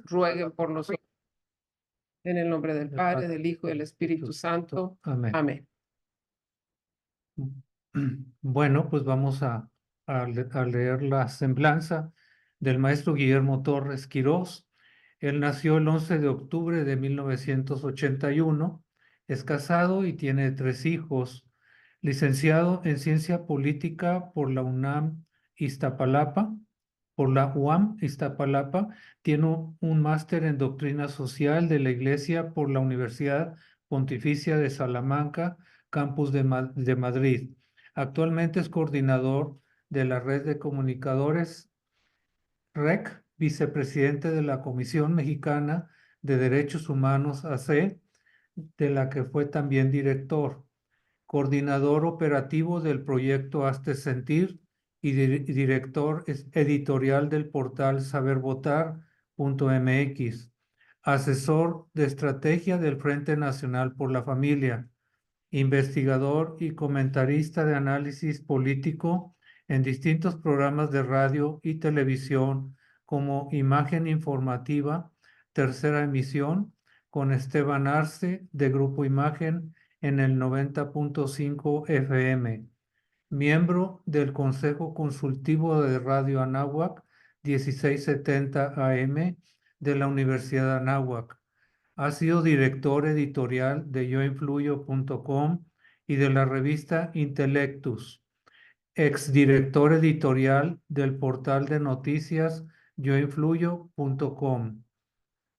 rueguen por nosotros. En el nombre del Padre, del Hijo y del Espíritu Santo. Amén. Amén. Bueno, pues vamos a leer la semblanza del maestro Guillermo Torres Quirós. Él nació el 11 de octubre de 1981, es casado y tiene 3 hijos. Licenciado en Ciencia Política por la UNAM Iztapalapa, por la UAM Iztapalapa, tiene un máster en Doctrina Social de la Iglesia por la Universidad Pontificia de Salamanca, campus de Madrid. Actualmente es coordinador de la Red de Comunicadores REC, vicepresidente de la Comisión Mexicana de Derechos Humanos AC, de la que fue también director, coordinador operativo del proyecto Hazte Sentir y director editorial del portal sabervotar.mx, asesor de estrategia del Frente Nacional por la Familia, investigador y comentarista de análisis político en distintos programas de radio y televisión como Imagen Informativa, Tercera Emisión, con Esteban Arce de Grupo Imagen en el 90.5 FM, miembro del Consejo Consultivo de Radio Anáhuac 1670 AM de la Universidad Anáhuac. Ha sido director editorial de yoinfluyo.com y de la revista Intellectus, exdirector editorial del portal de noticias yoinfluyo.com.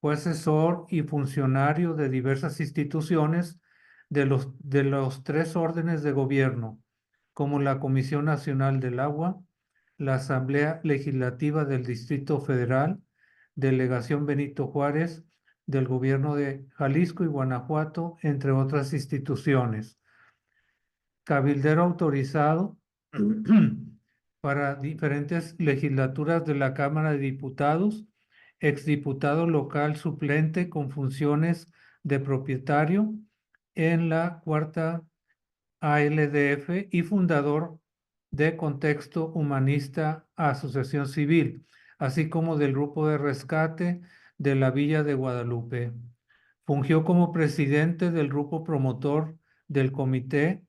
Fue asesor y funcionario de diversas instituciones de los 3 órdenes de gobierno, como la Comisión Nacional del Agua, la Asamblea Legislativa del Distrito Federal, Delegación Benito Juárez, del Gobierno de Jalisco y Guanajuato, entre otras instituciones. Cabildero autorizado para diferentes legislaturas de la Cámara de Diputados, exdiputado local suplente con funciones de propietario en la cuarta ALDF y fundador de Contexto Humanista Asociación Civil, así como del Grupo de Rescate de la Villa de Guadalupe. Fungió como presidente del grupo promotor del Comité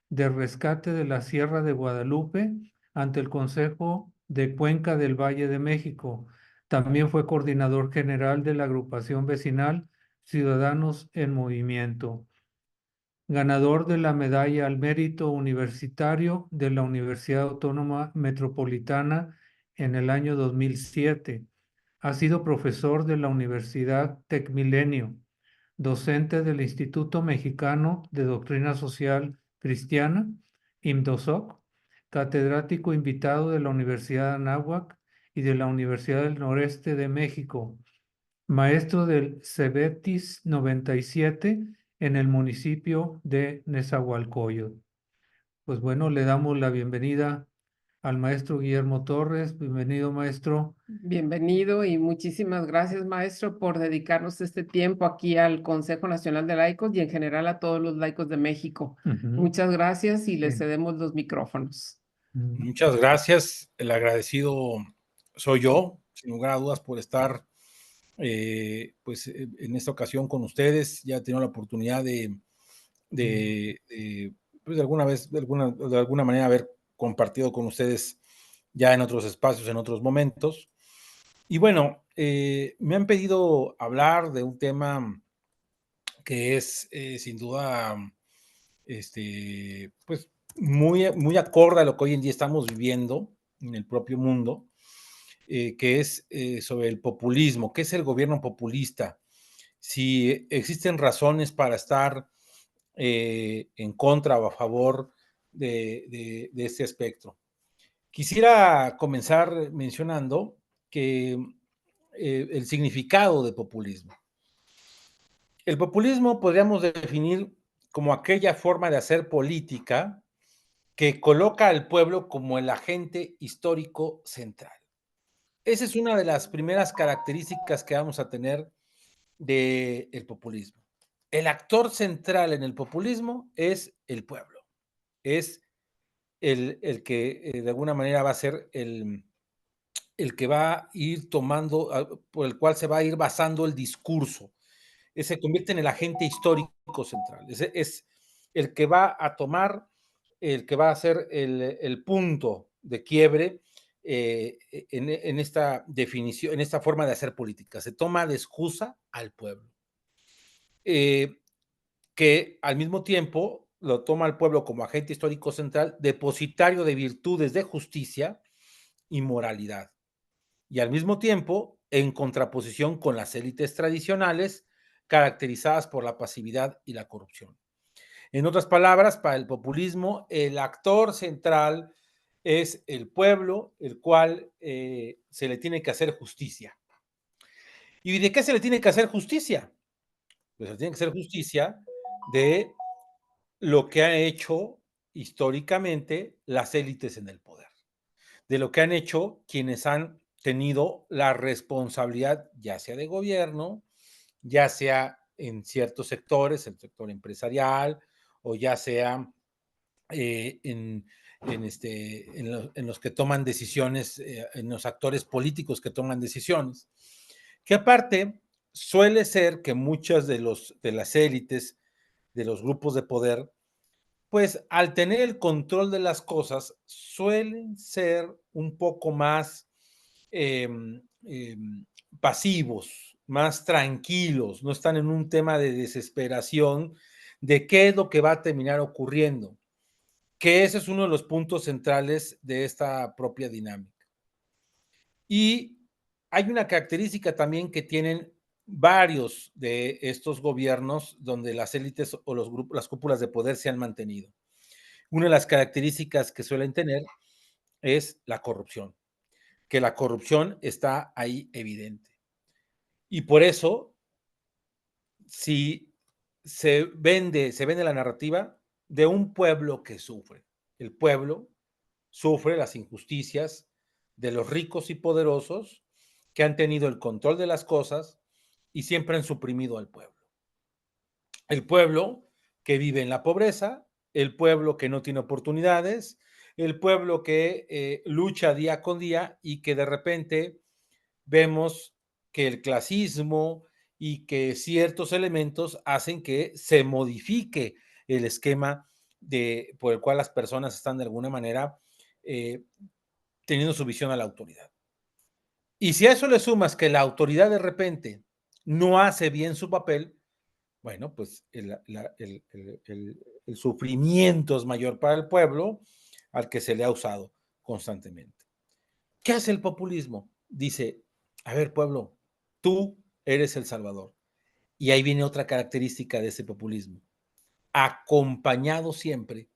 de Rescate de la Sierra de Guadalupe ante el Consejo de Cuenca del Valle de México. También fue coordinador general de la agrupación vecinal Ciudadanos en Movimiento. Ganador de la Medalla al Mérito Universitario de la Universidad Autónoma Metropolitana en el año 2007. Ha sido profesor de la Universidad Tecmilenio, docente del Instituto Mexicano de Doctrina Social Cristiana, IMDOSOC, catedrático invitado de la Universidad Anáhuac y de la Universidad del Noreste de México, maestro del CEBETIS 97 en el municipio de Nezahualcóyotl. Pues bueno, le damos la bienvenida al maestro Guillermo Torres. Bienvenido, maestro. Bienvenido y muchísimas gracias, maestro, por dedicarnos este tiempo aquí al Consejo Nacional de Laicos y en general a todos los laicos de México. Muchas gracias y le cedemos los micrófonos. Muchas gracias. El agradecido soy yo, sin lugar a dudas, por estar pues en esta ocasión con ustedes. Ya he tenido la oportunidad pues de alguna manera haber compartido con ustedes ya en otros espacios, en otros momentos. Y bueno, me han pedido hablar de un tema que es sin duda pues muy acorde a lo que hoy en día estamos viviendo en el propio mundo, que es sobre el populismo. ¿Qué es el gobierno populista? Si existen razones para estar en contra o a favor de este aspecto. Quisiera comenzar mencionando que el significado de populismo. El populismo podríamos definir como aquella forma de hacer política que coloca al pueblo como el agente histórico central. Esa es una de las primeras características que vamos a tener del populismo. El actor central en el populismo es el pueblo, es el que de alguna manera va a ser el el que va a ir tomando, por el cual se va a ir basando el discurso. Se convierte en el agente histórico central. Es el que va a tomar, el que va a ser el punto de quiebre en esta definición, en esta forma de hacer política. Se toma de excusa al pueblo. Que al mismo tiempo lo toma al pueblo como agente histórico central, depositario de virtudes de justicia y moralidad. Y al mismo tiempo en contraposición con las élites tradicionales caracterizadas por la pasividad y la corrupción. En otras palabras, para el populismo, el actor central es el pueblo, el cual se le tiene que hacer justicia. ¿Y de qué se le tiene que hacer justicia? Pues se le tiene que hacer justicia de lo que han hecho históricamente las élites en el poder, de lo que han hecho quienes han tenido la responsabilidad, ya sea de gobierno, ya sea en ciertos sectores, el sector empresarial, o ya sea en los que toman decisiones, en los actores políticos que toman decisiones. Que aparte suele ser que muchas de las élites, de los grupos de poder, pues al tener el control de las cosas, suelen ser un poco más eh, eh, pasivos, más tranquilos, no están en un tema de desesperación de qué es lo que va a terminar ocurriendo, que ese es uno de los puntos centrales de esta propia dinámica. Y hay una característica también que tienen varios de estos gobiernos donde las élites o los grupos, las cúpulas de poder se han mantenido. Una de las características que suelen tener es la corrupción, que la corrupción está ahí evidente. Y por eso, si se vende la narrativa de un pueblo que sufre. El pueblo sufre las injusticias de los ricos y poderosos que han tenido el control de las cosas y siempre han suprimido al pueblo. El pueblo que vive en la pobreza, el pueblo que no tiene oportunidades, el pueblo que lucha día con día y que de repente vemos que el clasismo y que ciertos elementos hacen que se modifique el esquema por el cual las personas están de alguna manera teniendo su visión a la autoridad. Y si a eso le sumas que la autoridad de repente no hace bien su papel, bueno, pues el sufrimiento es mayor para el pueblo al que se le ha usado constantemente. ¿Qué hace el populismo? Dice, a ver, pueblo, tú eres el salvador. Y ahí viene otra característica de ese populismo, acompañado siempre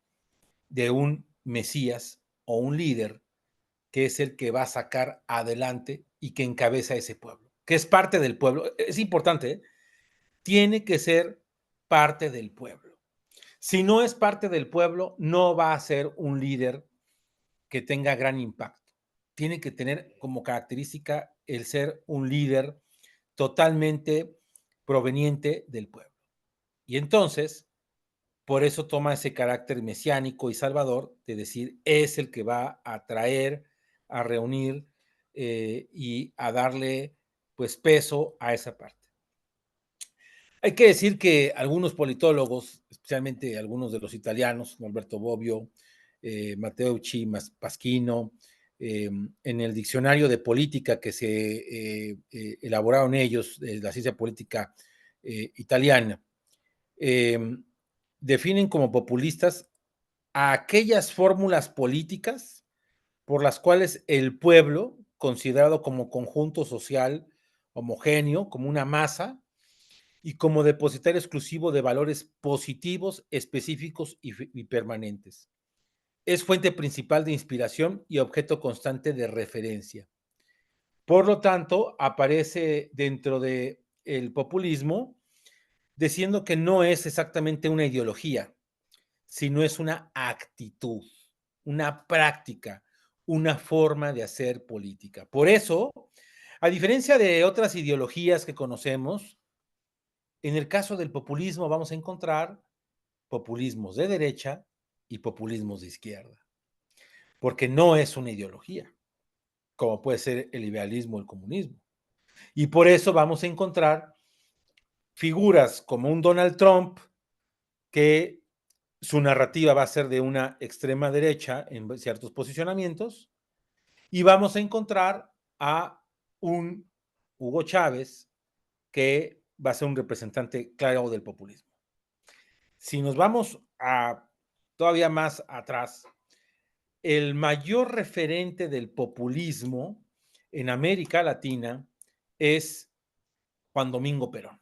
de un mesías o un líder que es el que va a sacar adelante y que encabeza a ese pueblo, que es parte del pueblo. Es importante, ¿eh? Tiene que ser parte del pueblo. Si no es parte del pueblo, no va a ser un líder que tenga gran impacto. Tiene que tener como característica el ser un líder totalmente proveniente del pueblo. Y entonces, por eso toma ese carácter mesiánico y salvador de decir, es el que va a traer, a reunir y a darle pues peso a esa parte. Hay que decir que algunos politólogos, especialmente algunos de los italianos, Norberto Bobbio, Matteucci Pasquino, en el diccionario de política que se elaboraron ellos, la ciencia política italiana, definen como populistas a aquellas fórmulas políticas por las cuales el pueblo, considerado como conjunto social homogéneo, como una masa, y como depositario exclusivo de valores positivos, específicos y permanentes. Es fuente principal de inspiración y objeto constante de referencia. Por lo tanto, aparece dentro del populismo diciendo que no es exactamente una ideología, sino es una actitud, una práctica, una forma de hacer política. Por eso, a diferencia de otras ideologías que conocemos, en el caso del populismo vamos a encontrar populismos de derecha y populismos de izquierda, porque no es una ideología. como puede ser el liberalismo o el comunismo. Y por eso vamos a encontrar figuras como un Donald Trump, que su narrativa va a ser de una extrema derecha en ciertos posicionamientos, y vamos a encontrar a un Hugo Chávez, que va a ser un representante claro del populismo. Si nos vamos a todavía más atrás, el mayor referente del populismo en América Latina es Juan Domingo Perón,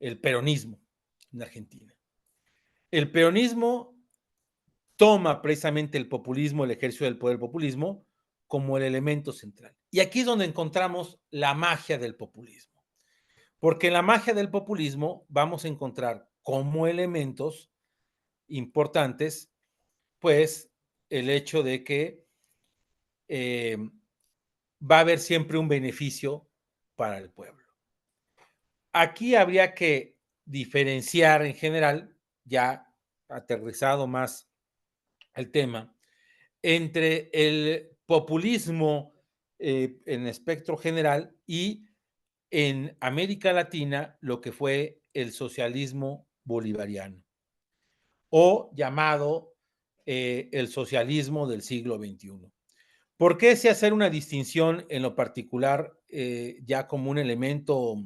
el peronismo en Argentina. El peronismo toma precisamente el populismo, el ejercicio del poder populismo, como el elemento central. Y aquí es donde encontramos la magia del populismo. Porque en la magia del populismo vamos a encontrar como elementos importantes, pues, el hecho de que va a haber siempre un beneficio para el pueblo. Aquí habría que diferenciar en general, ya aterrizado más el tema, entre el populismo en espectro general y en América Latina lo que fue el socialismo bolivariano, o llamado el socialismo del siglo XXI. ¿Por qué se hacer una distinción en lo particular ya como un elemento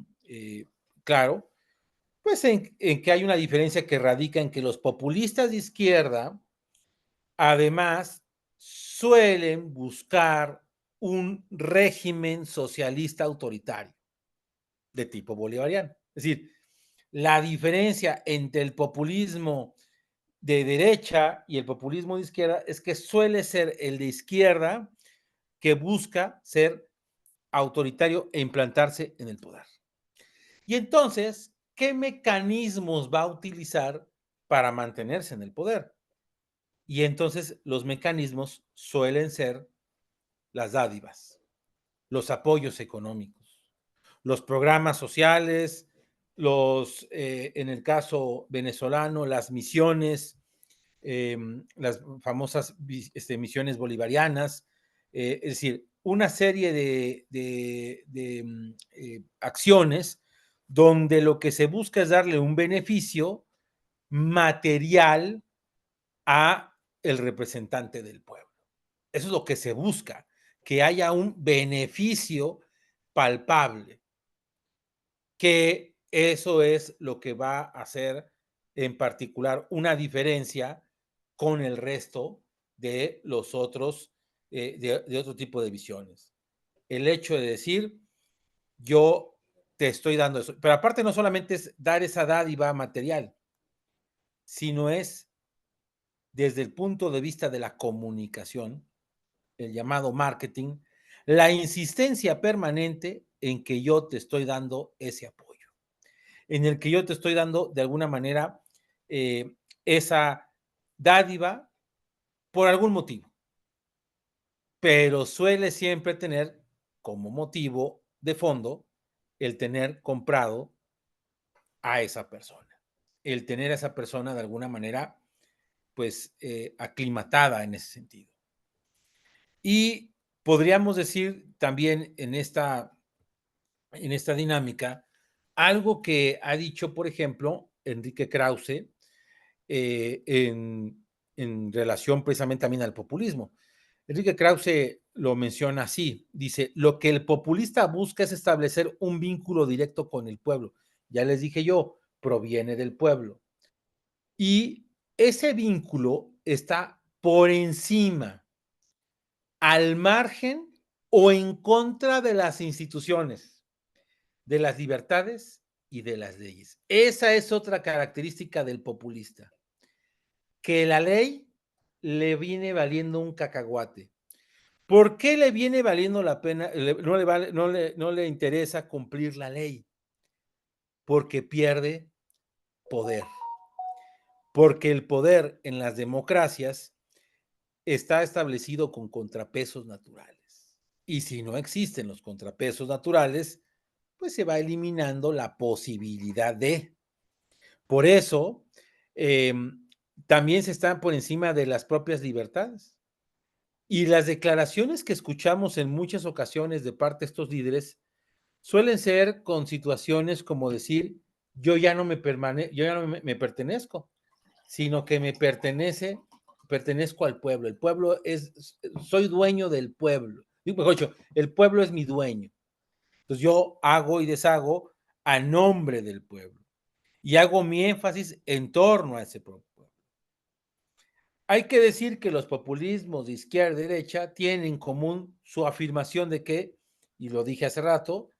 claro? Pues en que hay una diferencia que radica en que los populistas de izquierda, además, suelen buscar un régimen socialista autoritario de tipo bolivariano. Es decir, la diferencia entre el populismo de derecha y el populismo de izquierda es que suele ser el de izquierda que busca ser autoritario e implantarse en el poder. Y entonces, ¿qué mecanismos va a utilizar para mantenerse en el poder? Y entonces los mecanismos suelen ser las dádivas, los apoyos económicos, los programas sociales, en el caso venezolano, las misiones, las famosas misiones bolivarianas, es decir, una serie de acciones donde lo que se busca es darle un beneficio material a el representante del pueblo. Eso es lo que se busca, que haya un beneficio palpable, que eso es lo que va a hacer en particular una diferencia con el resto de los otros, de otro tipo de visiones. El hecho de decir, yo te estoy dando eso, pero aparte no solamente es dar esa dádiva material, sino es desde el punto de vista de la comunicación, el llamado marketing, la insistencia permanente en que yo te estoy dando ese apoyo, en el que yo te estoy dando de alguna manera esa dádiva por algún motivo, pero suele siempre tener como motivo de fondo el tener comprado a esa persona, el tener a esa persona de alguna manera pues aclimatada en ese sentido. Y podríamos decir también en esta dinámica algo que ha dicho, por ejemplo, Enrique Krause en relación precisamente también al populismo. Enrique Krause lo menciona así, dice, lo que el populista busca es establecer un vínculo directo con el pueblo. Ya les dije yo, proviene del pueblo. Y ese vínculo está por encima, al margen o en contra de las instituciones, de las libertades y de las leyes. Esa es otra característica del populista, que la ley le viene valiendo un cacahuate. ¿Por qué le viene valiendo la pena? No le interesa cumplir la ley, porque pierde poder. Porque el poder en las democracias está establecido con contrapesos naturales. Y si no existen los contrapesos naturales, pues se va eliminando la posibilidad de. Por eso, también se está por encima de las propias libertades. Y las declaraciones que escuchamos en muchas ocasiones de parte de estos líderes suelen ser con situaciones como decir, yo ya no me pertenezco, sino que pertenezco al pueblo. El pueblo soy dueño del pueblo. Digo, mejor dicho, el pueblo es mi dueño. Entonces yo hago y deshago a nombre del pueblo y hago mi énfasis en torno a ese pueblo. Hay que decir que los populismos de izquierda y derecha tienen en común su afirmación de que, y lo dije hace rato,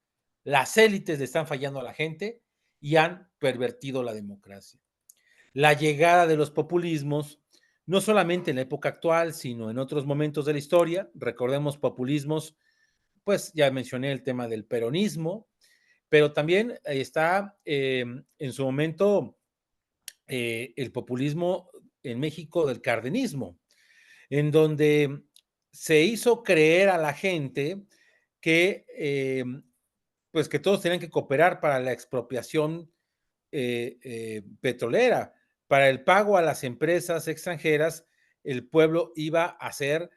las élites le están fallando a la gente y han pervertido la democracia. La llegada de los populismos, no solamente en la época actual, sino en otros momentos de la historia, recordemos populismos, pues ya mencioné el tema del peronismo, pero también está en su momento el populismo en México del cardenismo, en donde se hizo creer a la gente que, pues que todos tenían que cooperar para la expropiación petrolera, para el pago a las empresas extranjeras, el pueblo iba a ser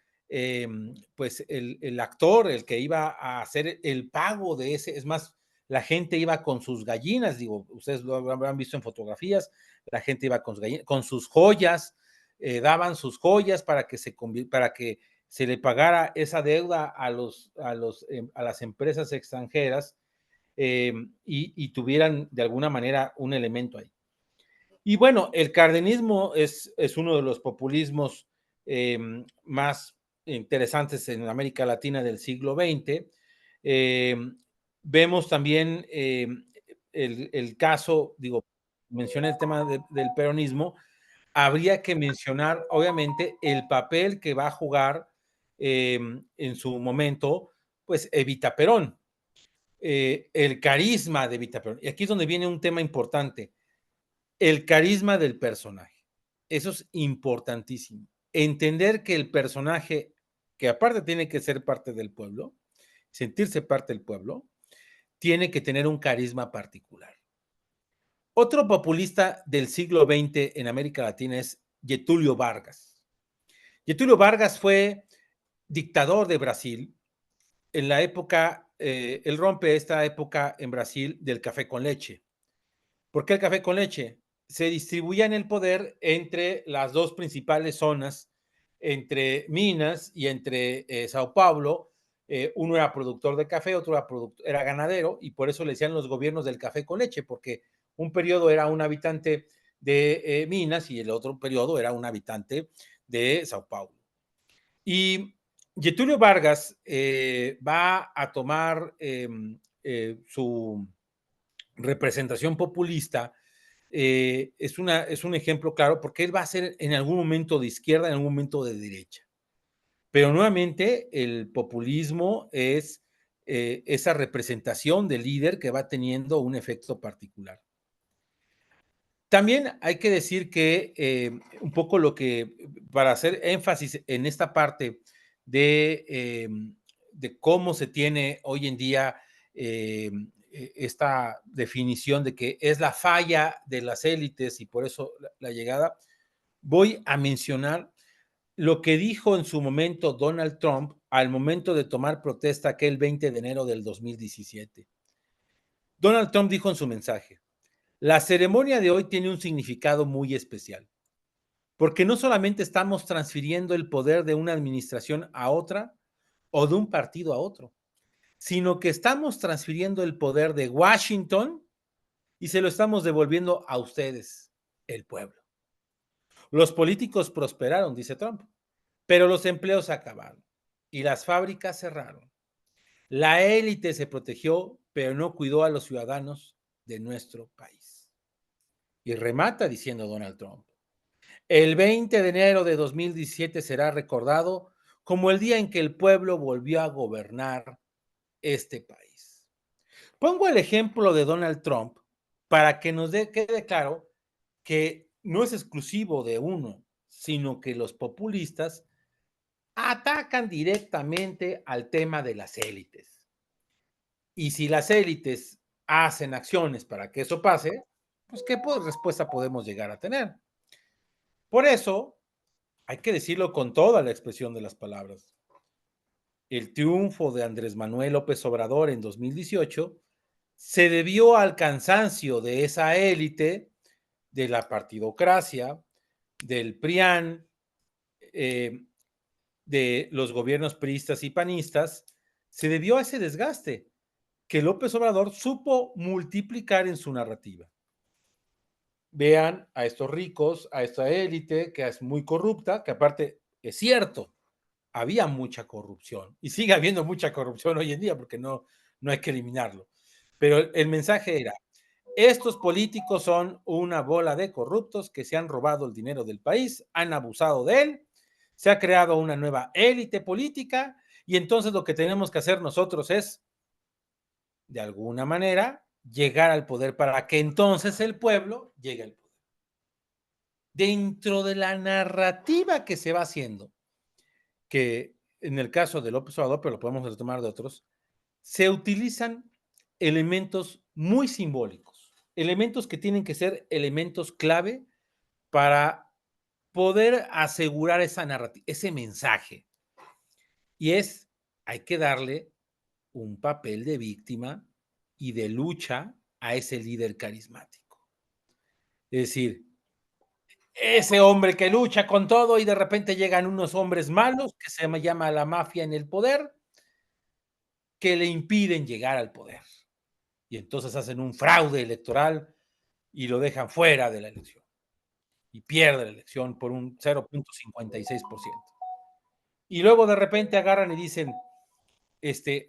pues el actor, el que iba a hacer el pago de ese, es más, la gente iba con sus gallinas, digo, ustedes lo habrán visto en fotografías, la gente iba con sus gallinas, con sus joyas, daban sus joyas para que se le pagara esa deuda a las empresas extranjeras y tuvieran de alguna manera un elemento ahí. Y bueno, el cardenismo es uno de los populismos más interesantes en América Latina del siglo XX. Vemos también el caso, digo, mencioné el tema del peronismo, habría que mencionar, obviamente, el papel que va a jugar en su momento, pues Evita Perón, el carisma de Evita Perón. Y aquí es donde viene un tema importante, el carisma del personaje. Eso es importantísimo. Entender que el personaje, que aparte tiene que ser parte del pueblo, sentirse parte del pueblo, tiene que tener un carisma particular. Otro populista del siglo XX en América Latina es Getúlio Vargas. Getúlio Vargas fue dictador de Brasil en la época, él rompe esta época en Brasil del café con leche. ¿Por qué el café con leche? Se distribuía en el poder entre las dos principales zonas, entre Minas y entre Sao Paulo. Uno era productor de café, otro era ganadero, y por eso le decían los gobiernos del café con leche, porque un periodo era un habitante de Minas y el otro periodo era un habitante de Sao Paulo. Y Getúlio Vargas va a tomar su representación populista, es un ejemplo claro porque él va a ser en algún momento de izquierda, en algún momento de derecha. Pero nuevamente el populismo es esa representación del líder que va teniendo un efecto particular. También hay que decir que un poco para hacer énfasis en esta parte de cómo se tiene hoy en día esta definición de que es la falla de las élites y por eso la llegada, voy a mencionar lo que dijo en su momento Donald Trump al momento de tomar protesta aquel 20 de enero del 2017. Donald Trump dijo en su mensaje: la ceremonia de hoy tiene un significado muy especial, porque no solamente estamos transfiriendo el poder de una administración a otra o de un partido a otro, sino que estamos transfiriendo el poder de Washington y se lo estamos devolviendo a ustedes, el pueblo. Los políticos prosperaron, dice Trump, pero los empleos acabaron y las fábricas cerraron. La élite se protegió, pero no cuidó a los ciudadanos de nuestro país. Y remata diciendo Donald Trump: el 20 de enero de 2017 será recordado como el día en que el pueblo volvió a gobernar este país. Pongo el ejemplo de Donald Trump para que nos quede claro que no es exclusivo de uno, sino que los populistas atacan directamente al tema de las élites. Y si las élites hacen acciones para que eso pase, pues ¿qué respuesta podemos llegar a tener? Por eso, hay que decirlo con toda la expresión de las palabras. El triunfo de Andrés Manuel López Obrador en 2018 se debió al cansancio de esa élite, de la partidocracia, del PRIAN, de los gobiernos priistas y panistas, se debió a ese desgaste que López Obrador supo multiplicar en su narrativa. Vean a estos ricos, a esta élite que es muy corrupta, que aparte es cierto, había mucha corrupción y sigue habiendo mucha corrupción hoy en día porque no hay que eliminarlo. Pero el mensaje era, estos políticos son una bola de corruptos que se han robado el dinero del país, han abusado de él, se ha creado una nueva élite política y entonces lo que tenemos que hacer nosotros es, de alguna manera, llegar al poder para que entonces el pueblo llegue al poder. Dentro de la narrativa que se va haciendo, que en el caso de López Obrador, pero lo podemos retomar de otros, se utilizan elementos muy simbólicos, elementos que tienen que ser elementos clave para poder asegurar esa narrativa, ese mensaje. Y hay que darle un papel de víctima y de lucha a ese líder carismático. Es decir, ese hombre que lucha con todo y de repente llegan unos hombres malos, que se llama la mafia en el poder, que le impiden llegar al poder. Y entonces hacen un fraude electoral y lo dejan fuera de la elección. Y pierde la elección por un 0.56%. Y luego de repente agarran y dicen,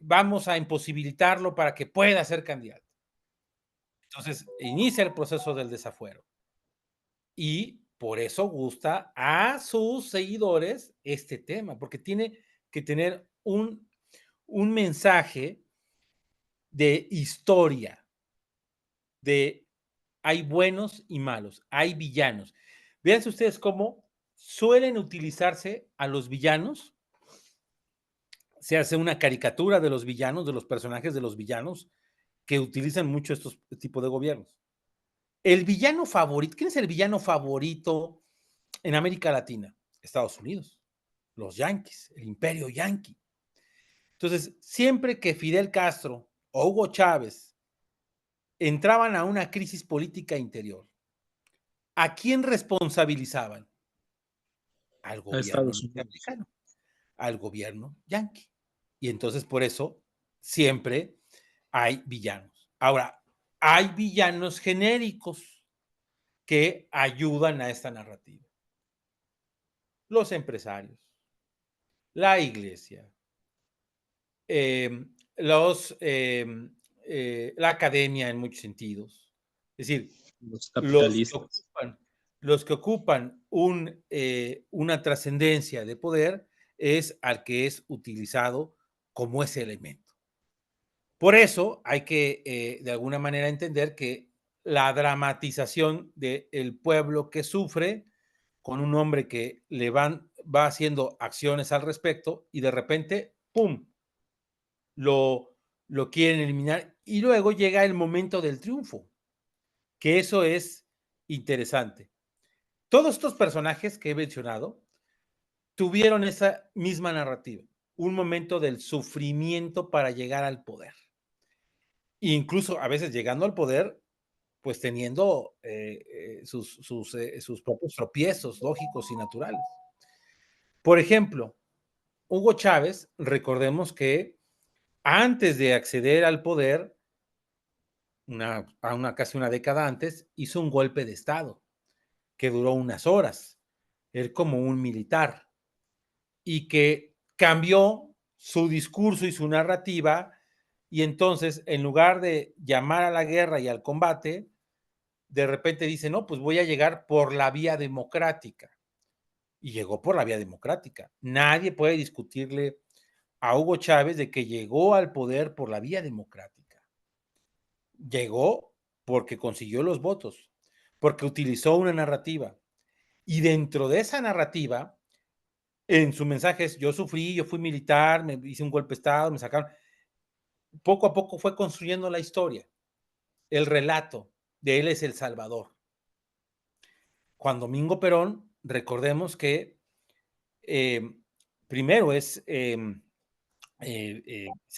vamos a imposibilitarlo para que pueda ser candidato. Entonces inicia el proceso del desafuero. Y por eso gusta a sus seguidores este tema, porque tiene que tener un mensaje de historia, de hay buenos y malos, hay villanos. Véanse ustedes cómo suelen utilizarse a los villanos, se hace una caricatura de los villanos, de los personajes de los villanos, que utilizan mucho estos tipos de gobiernos. El villano favorito, ¿quién es el villano favorito en América Latina? Estados Unidos, los yanquis, el imperio yanqui. Entonces, siempre que Fidel Castro o Hugo Chávez entraban a una crisis política interior, ¿a quién responsabilizaban? Al gobierno norteamericano, al gobierno yanqui. Y entonces, por eso, siempre hay villanos. Ahora, hay villanos genéricos que ayudan a esta narrativa. Los empresarios, la iglesia, la academia en muchos sentidos. Es decir, los capitalistas. Los que ocupan una trascendencia de poder es al que es utilizado como ese elemento. Por eso hay que, de alguna manera, entender que la dramatización del pueblo que sufre con un hombre que va haciendo acciones al respecto y de repente, ¡pum!, lo quieren eliminar y luego llega el momento del triunfo, que eso es interesante. Todos estos personajes que he mencionado tuvieron esa misma narrativa, un momento del sufrimiento para llegar al poder. Incluso a veces llegando al poder, pues teniendo sus propios tropiezos lógicos y naturales. Por ejemplo, Hugo Chávez, recordemos que antes de acceder al poder, casi una década antes, hizo un golpe de Estado que duró unas horas, él como un militar, y que cambió su discurso y su narrativa, y entonces, en lugar de llamar a la guerra y al combate, de repente dice, no, pues voy a llegar por la vía democrática. Y llegó por la vía democrática. Nadie puede discutirle a Hugo Chávez de que llegó al poder por la vía democrática. Llegó porque consiguió los votos, porque utilizó una narrativa. Y dentro de esa narrativa, en su mensaje es, yo sufrí, yo fui militar, me hice un golpe de Estado, me sacaron. Poco a poco fue construyendo la historia, el relato de él es el Salvador. Juan Domingo Perón, recordemos que primero es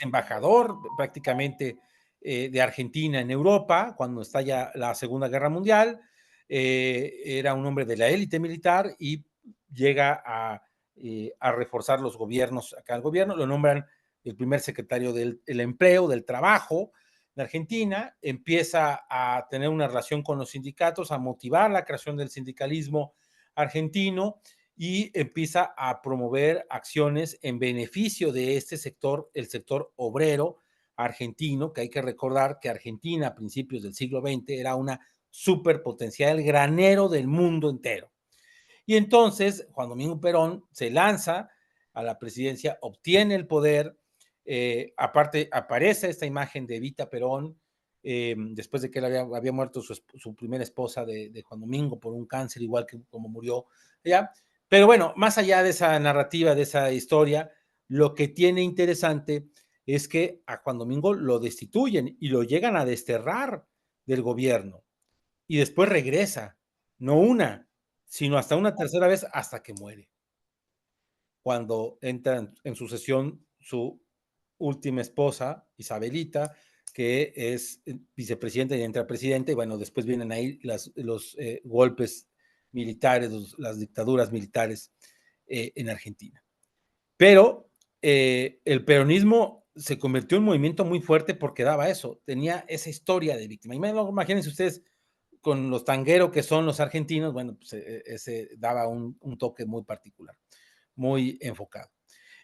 embajador prácticamente de Argentina en Europa, cuando estalla la Segunda Guerra Mundial. Era un hombre de la élite militar y llega a reforzar los gobiernos, acá el gobierno, lo nombran el primer secretario del empleo, del trabajo de Argentina, empieza a tener una relación con los sindicatos, a motivar la creación del sindicalismo argentino y empieza a promover acciones en beneficio de este sector, el sector obrero argentino, que hay que recordar que Argentina a principios del siglo XX era una superpotencial granero del mundo entero. Y entonces Juan Domingo Perón se lanza a la presidencia, obtiene el poder, aparte aparece esta imagen de Evita Perón, después de que él había muerto su primera esposa de Juan Domingo por un cáncer, igual que como murió ella. Pero bueno, más allá de esa narrativa, de esa historia, lo que tiene interesante es que a Juan Domingo lo destituyen y lo llegan a desterrar del gobierno. Y después regresa, no una, sino hasta una tercera vez hasta que muere. Cuando entra en sucesión su última esposa, Isabelita, que es vicepresidenta y entra presidenta, y bueno, después vienen ahí los golpes militares, las dictaduras militares en Argentina. Pero el peronismo se convirtió en un movimiento muy fuerte porque daba eso, tenía esa historia de víctima. Imagínense ustedes con los tangueros que son los argentinos, bueno, pues ese daba un toque muy particular, muy enfocado.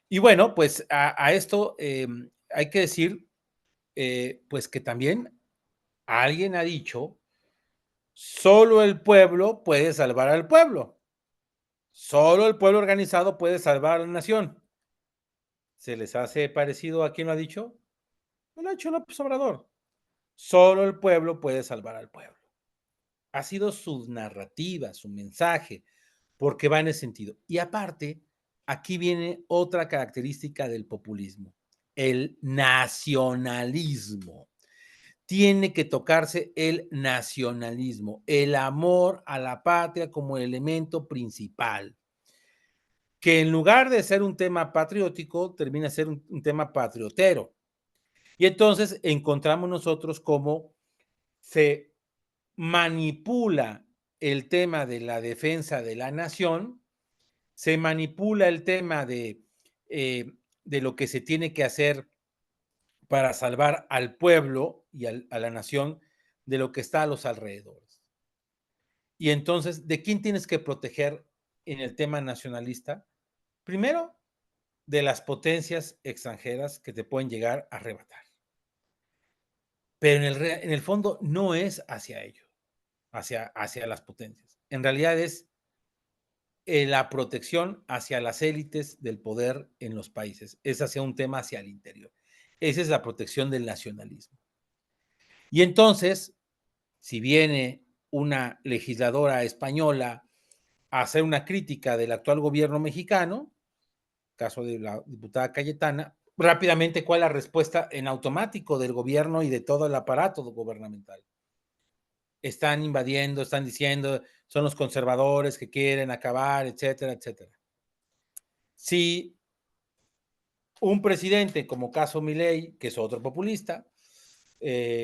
Y bueno, pues a esto hay que decir, pues que también alguien ha dicho, solo el pueblo puede salvar al pueblo, solo el pueblo organizado puede salvar a la nación. ¿Se les hace parecido a quien lo ha dicho? No lo ha dicho López Obrador. Solo el pueblo puede salvar al pueblo. Ha sido su narrativa, su mensaje, porque va en ese sentido. Y aparte, aquí viene otra característica del populismo, el nacionalismo. Tiene que tocarse el nacionalismo, el amor a la patria como elemento principal, que en lugar de ser un tema patriótico, termina ser un tema patriotero. Y entonces encontramos nosotros cómo se manipula el tema de la defensa de la nación, se manipula el tema de lo que se tiene que hacer para salvar al pueblo y a la nación de lo que está a los alrededores. Y entonces, ¿de quién tienes que proteger en el tema nacionalista? Primero, de las potencias extranjeras que te pueden llegar a arrebatar. Pero en el fondo no es hacia ellos, hacia las potencias. En realidad es la protección hacia las élites del poder en los países. Es hacia un tema hacia el interior. Esa es la protección del nacionalismo. Y entonces, si viene una legisladora española a hacer una crítica del actual gobierno mexicano, caso de la diputada Cayetana, rápidamente, ¿cuál es la respuesta en automático del gobierno y de todo el aparato gubernamental? Están invadiendo, están diciendo, son los conservadores que quieren acabar, etcétera, etcétera. Si un presidente como caso Milei, que es otro populista,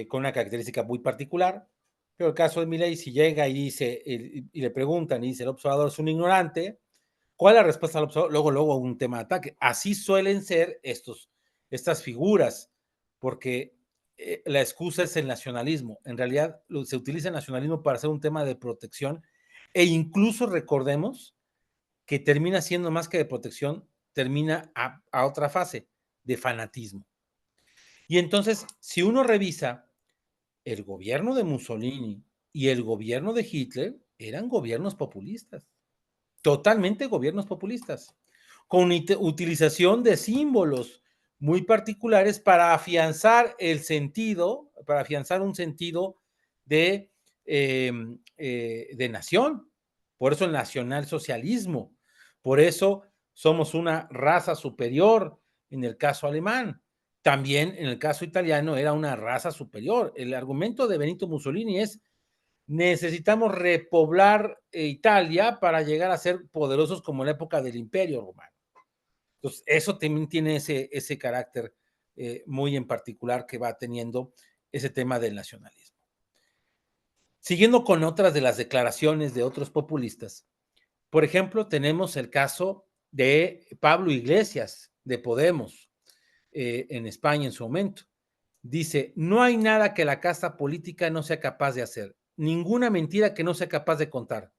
con una característica muy particular, pero el caso de Milei, si llega y dice, y le preguntan y dice, el observador es un ignorante, ¿cuál es la respuesta al observador? Luego un tema de ataque. Así suelen ser estas figuras, porque la excusa es el nacionalismo. En realidad se utiliza el nacionalismo para hacer un tema de protección e incluso recordemos que termina siendo más que de protección, termina a otra fase de fanatismo. Y entonces, si uno revisa el gobierno de Mussolini y el gobierno de Hitler, eran gobiernos populistas, totalmente gobiernos populistas, con utilización de símbolos muy particulares para afianzar el sentido, para afianzar un sentido de nación. Por eso el nacionalsocialismo, por eso somos una raza superior en el caso alemán. También en el caso italiano era una raza superior. El argumento de Benito Mussolini es necesitamos repoblar Italia para llegar a ser poderosos como en la época del Imperio Romano. Entonces, eso también tiene ese carácter muy en particular que va teniendo ese tema del nacionalismo. Siguiendo con otras de las declaraciones de otros populistas, por ejemplo, tenemos el caso de Pablo Iglesias, de Podemos, en España en su momento. Dice, no hay nada que la casta política no sea capaz de hacer, ninguna mentira que no sea capaz de contar,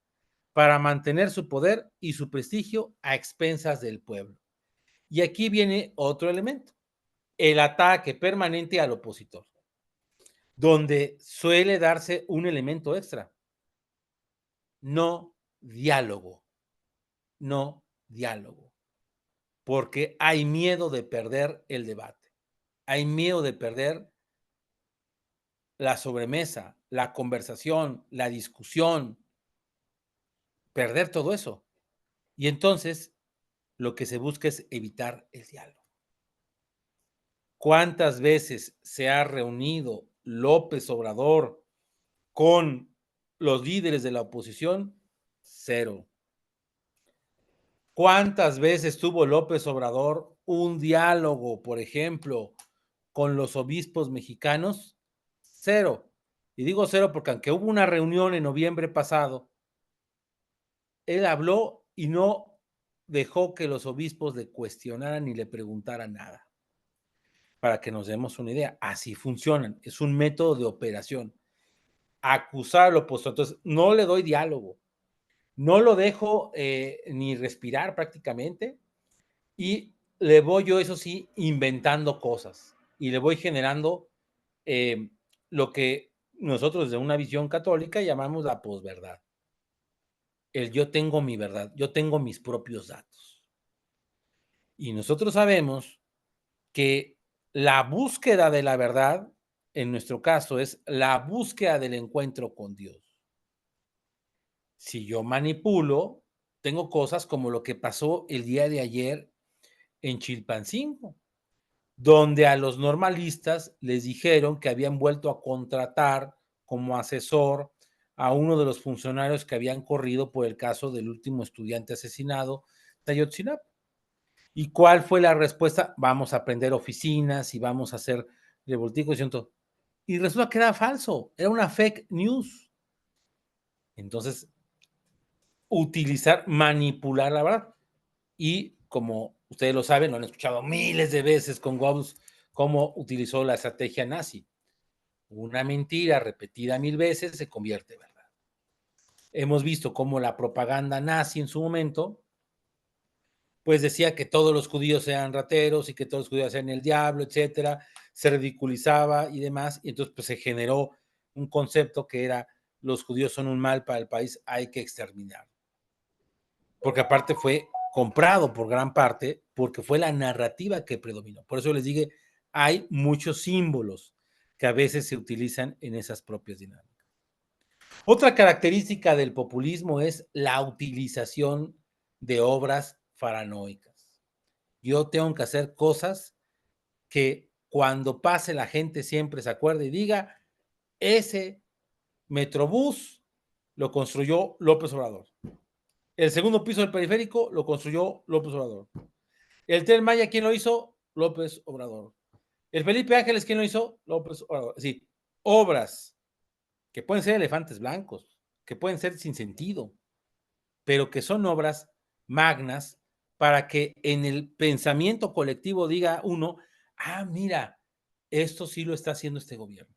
para mantener su poder y su prestigio a expensas del pueblo. Y aquí viene otro elemento, el ataque permanente al opositor, donde suele darse un elemento extra, no diálogo, no diálogo, porque hay miedo de perder el debate, hay miedo de perder la sobremesa, la conversación, la discusión, perder todo eso. Y entonces lo que se busca es evitar el diálogo. ¿Cuántas veces se ha reunido López Obrador con los líderes de la oposición? Cero. ¿Cuántas veces tuvo López Obrador un diálogo, por ejemplo, con los obispos mexicanos? Cero. Y digo cero porque aunque hubo una reunión en noviembre pasado, él habló y no dejó que los obispos le cuestionaran ni le preguntaran nada. Para que nos demos una idea, así funcionan, es un método de operación. Acusar al opositor, entonces no le doy diálogo, no lo dejo ni respirar prácticamente y le voy yo, eso sí, inventando cosas y le voy generando lo que nosotros desde una visión católica llamamos la posverdad. El yo tengo mi verdad, yo tengo mis propios datos. Y nosotros sabemos que la búsqueda de la verdad, en nuestro caso, es la búsqueda del encuentro con Dios. Si yo manipulo, tengo cosas como lo que pasó el día de ayer en Chilpancingo, donde a los normalistas les dijeron que habían vuelto a contratar como asesor a uno de los funcionarios que habían corrido por el caso del último estudiante asesinado de Ayotzinapa. ¿Y cuál fue la respuesta? Vamos a prender oficinas y vamos a hacer revolticos y todo. Y resulta que era falso, era una fake news. Entonces, manipular la verdad. Y como ustedes lo saben, lo han escuchado miles de veces con Goebbels, cómo utilizó la estrategia nazi. Una mentira repetida 1000 veces se convierte en verdad. Hemos visto cómo la propaganda nazi en su momento pues decía que todos los judíos eran rateros y que todos los judíos eran el diablo, etcétera, se ridiculizaba y demás, y entonces pues se generó un concepto que era los judíos son un mal para el país, hay que exterminar. Porque aparte fue comprado por gran parte, porque fue la narrativa que predominó. Por eso les dije, hay muchos símbolos que a veces se utilizan en esas propias dinámicas. Otra característica del populismo es la utilización de obras paranoicas. Yo tengo que hacer cosas que cuando pase la gente siempre se acuerde y diga, ese Metrobús lo construyó López Obrador. El segundo piso del periférico lo construyó López Obrador. El Tren Maya, ¿quién lo hizo? López Obrador. El Felipe Ángeles, ¿quién lo hizo? López Obrador. Es decir, obras que pueden ser elefantes blancos, que pueden ser sin sentido, pero que son obras magnas para que en el pensamiento colectivo diga uno, ah, mira, esto sí lo está haciendo este gobierno.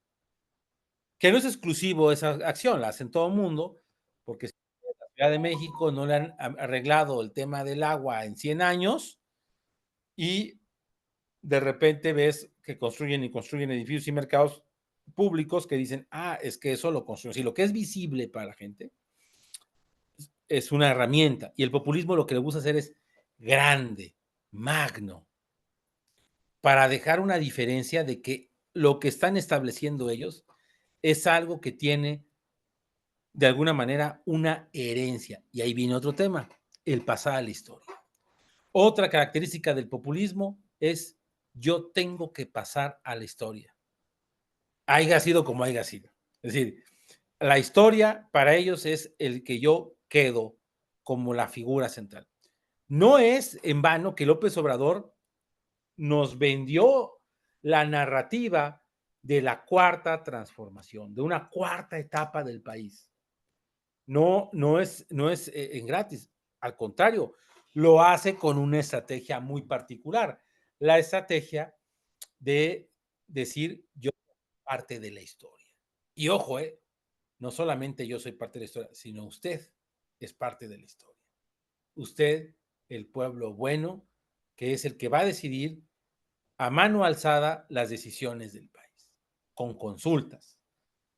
Que no es exclusivo esa acción, la hacen todo el mundo, porque en la Ciudad de México no le han arreglado el tema del agua en 100 años y de repente ves que construyen y construyen edificios y mercados públicos que dicen, ah, es que eso lo construyen. Si lo que es visible para la gente es una herramienta y el populismo lo que le gusta hacer es grande, magno, para dejar una diferencia de que lo que están estableciendo ellos es algo que tiene de alguna manera una herencia. Y ahí viene otro tema, el pasar a la historia. Otra característica del populismo es yo tengo que pasar a la historia. Haya sido como haya sido. Es decir, la historia para ellos es el que yo quedo como la figura central. No es en vano que López Obrador nos vendió la narrativa de la cuarta transformación, de una cuarta etapa del país. No es en gratis, al contrario, lo hace con una estrategia muy particular, la estrategia de decir yo soy parte de la historia. Y ojo, no solamente yo soy parte de la historia, sino usted es parte de la historia. Usted, el pueblo bueno, que es el que va a decidir a mano alzada las decisiones del país, con consultas,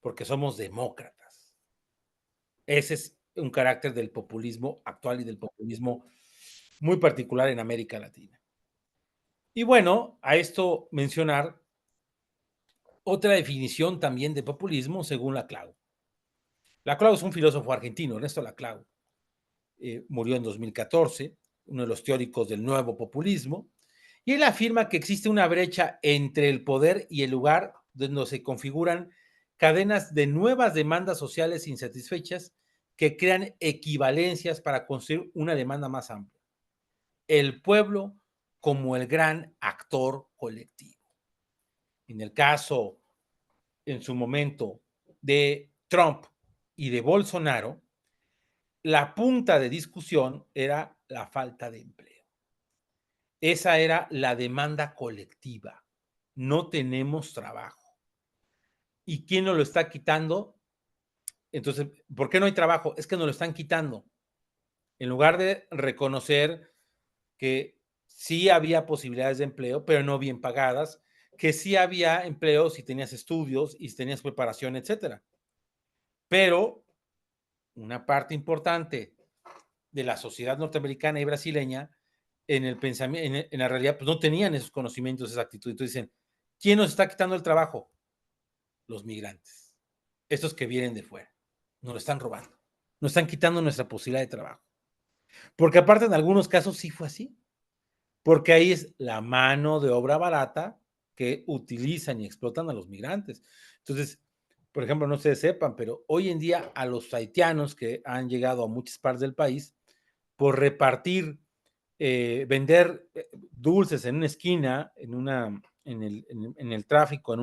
porque somos demócratas. Ese es un carácter del populismo actual y del populismo muy particular en América Latina. Y bueno, a esto mencionar otra definición también de populismo según Laclau. Laclau es un filósofo argentino, Ernesto Laclau. Murió en 2014, uno de los teóricos del nuevo populismo, y él afirma que existe una brecha entre el poder y el lugar donde se configuran cadenas de nuevas demandas sociales insatisfechas que crean equivalencias para construir una demanda más amplia. El pueblo como el gran actor colectivo. En el caso, en su momento, de Trump y de Bolsonaro, la punta de discusión era la falta de empleo. Esa era la demanda colectiva. No tenemos trabajo. ¿Y quién nos lo está quitando? Entonces, ¿por qué no hay trabajo? Es que nos lo están quitando. En lugar de reconocer que sí había posibilidades de empleo, pero no bien pagadas, que sí había empleo si tenías estudios y si tenías preparación, etcétera. Pero una parte importante de la sociedad norteamericana y brasileña, en el pensamiento, en la realidad, pues no tenían esos conocimientos, esa actitud. Entonces dicen, ¿quién nos está quitando el trabajo? Los migrantes. Estos que vienen de fuera. Nos lo están robando. Nos están quitando nuestra posibilidad de trabajo. Porque aparte en algunos casos sí fue así. Porque ahí es la mano de obra barata que utilizan y explotan a los migrantes. Entonces, por ejemplo, no se sepan, pero hoy en día a los haitianos que han llegado a muchas partes del país, por repartir, vender dulces en una esquina, en el tráfico, en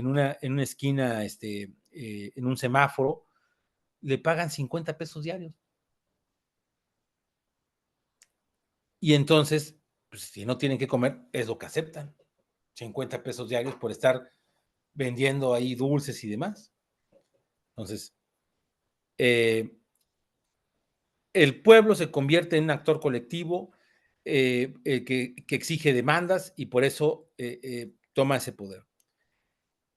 una esquina, en un semáforo, le pagan 50 pesos diarios. Y entonces, pues, si no tienen que comer, es lo que aceptan. 50 pesos diarios por estar vendiendo ahí dulces y demás. Entonces, el pueblo se convierte en un actor colectivo que exige demandas y por eso toma ese poder.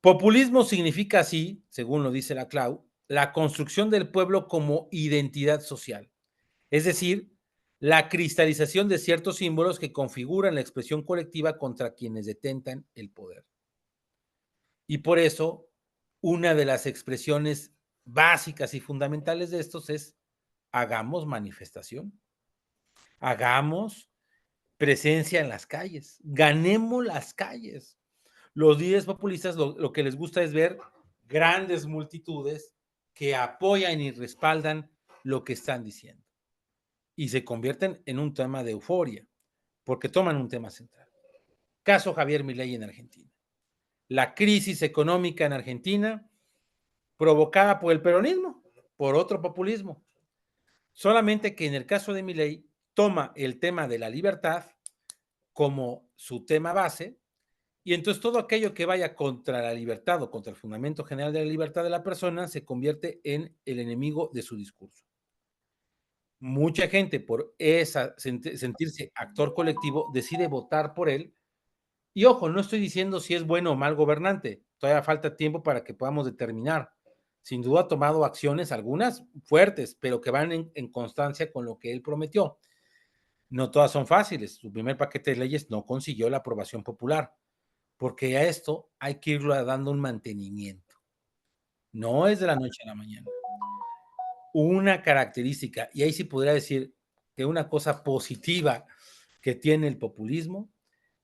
Populismo significa así, según lo dice Laclau, la construcción del pueblo como identidad social, es decir, la cristalización de ciertos símbolos que configuran la expresión colectiva contra quienes detentan el poder. Y por eso, una de las expresiones básicas y fundamentales de estos es hagamos manifestación, hagamos presencia en las calles, ganemos las calles. Los líderes populistas lo que les gusta es ver grandes multitudes que apoyan y respaldan lo que están diciendo. Y se convierten en un tema de euforia, porque toman un tema central. Caso Javier Milei en Argentina. La crisis económica en Argentina provocada por el peronismo, por otro populismo. Solamente que en el caso de Milei toma el tema de la libertad como su tema base y entonces todo aquello que vaya contra la libertad o contra el fundamento general de la libertad de la persona se convierte en el enemigo de su discurso. Mucha gente por sentirse actor colectivo decide votar por él y ojo, no estoy diciendo si es bueno o mal gobernante, todavía falta tiempo para que podamos determinar. Sin duda ha tomado acciones, algunas fuertes, pero que van en constancia con lo que él prometió. No todas son fáciles. Su primer paquete de leyes no consiguió la aprobación popular, porque a esto hay que irlo dando un mantenimiento. No es de la noche a la mañana. Una característica, y ahí sí podría decir que una cosa positiva que tiene el populismo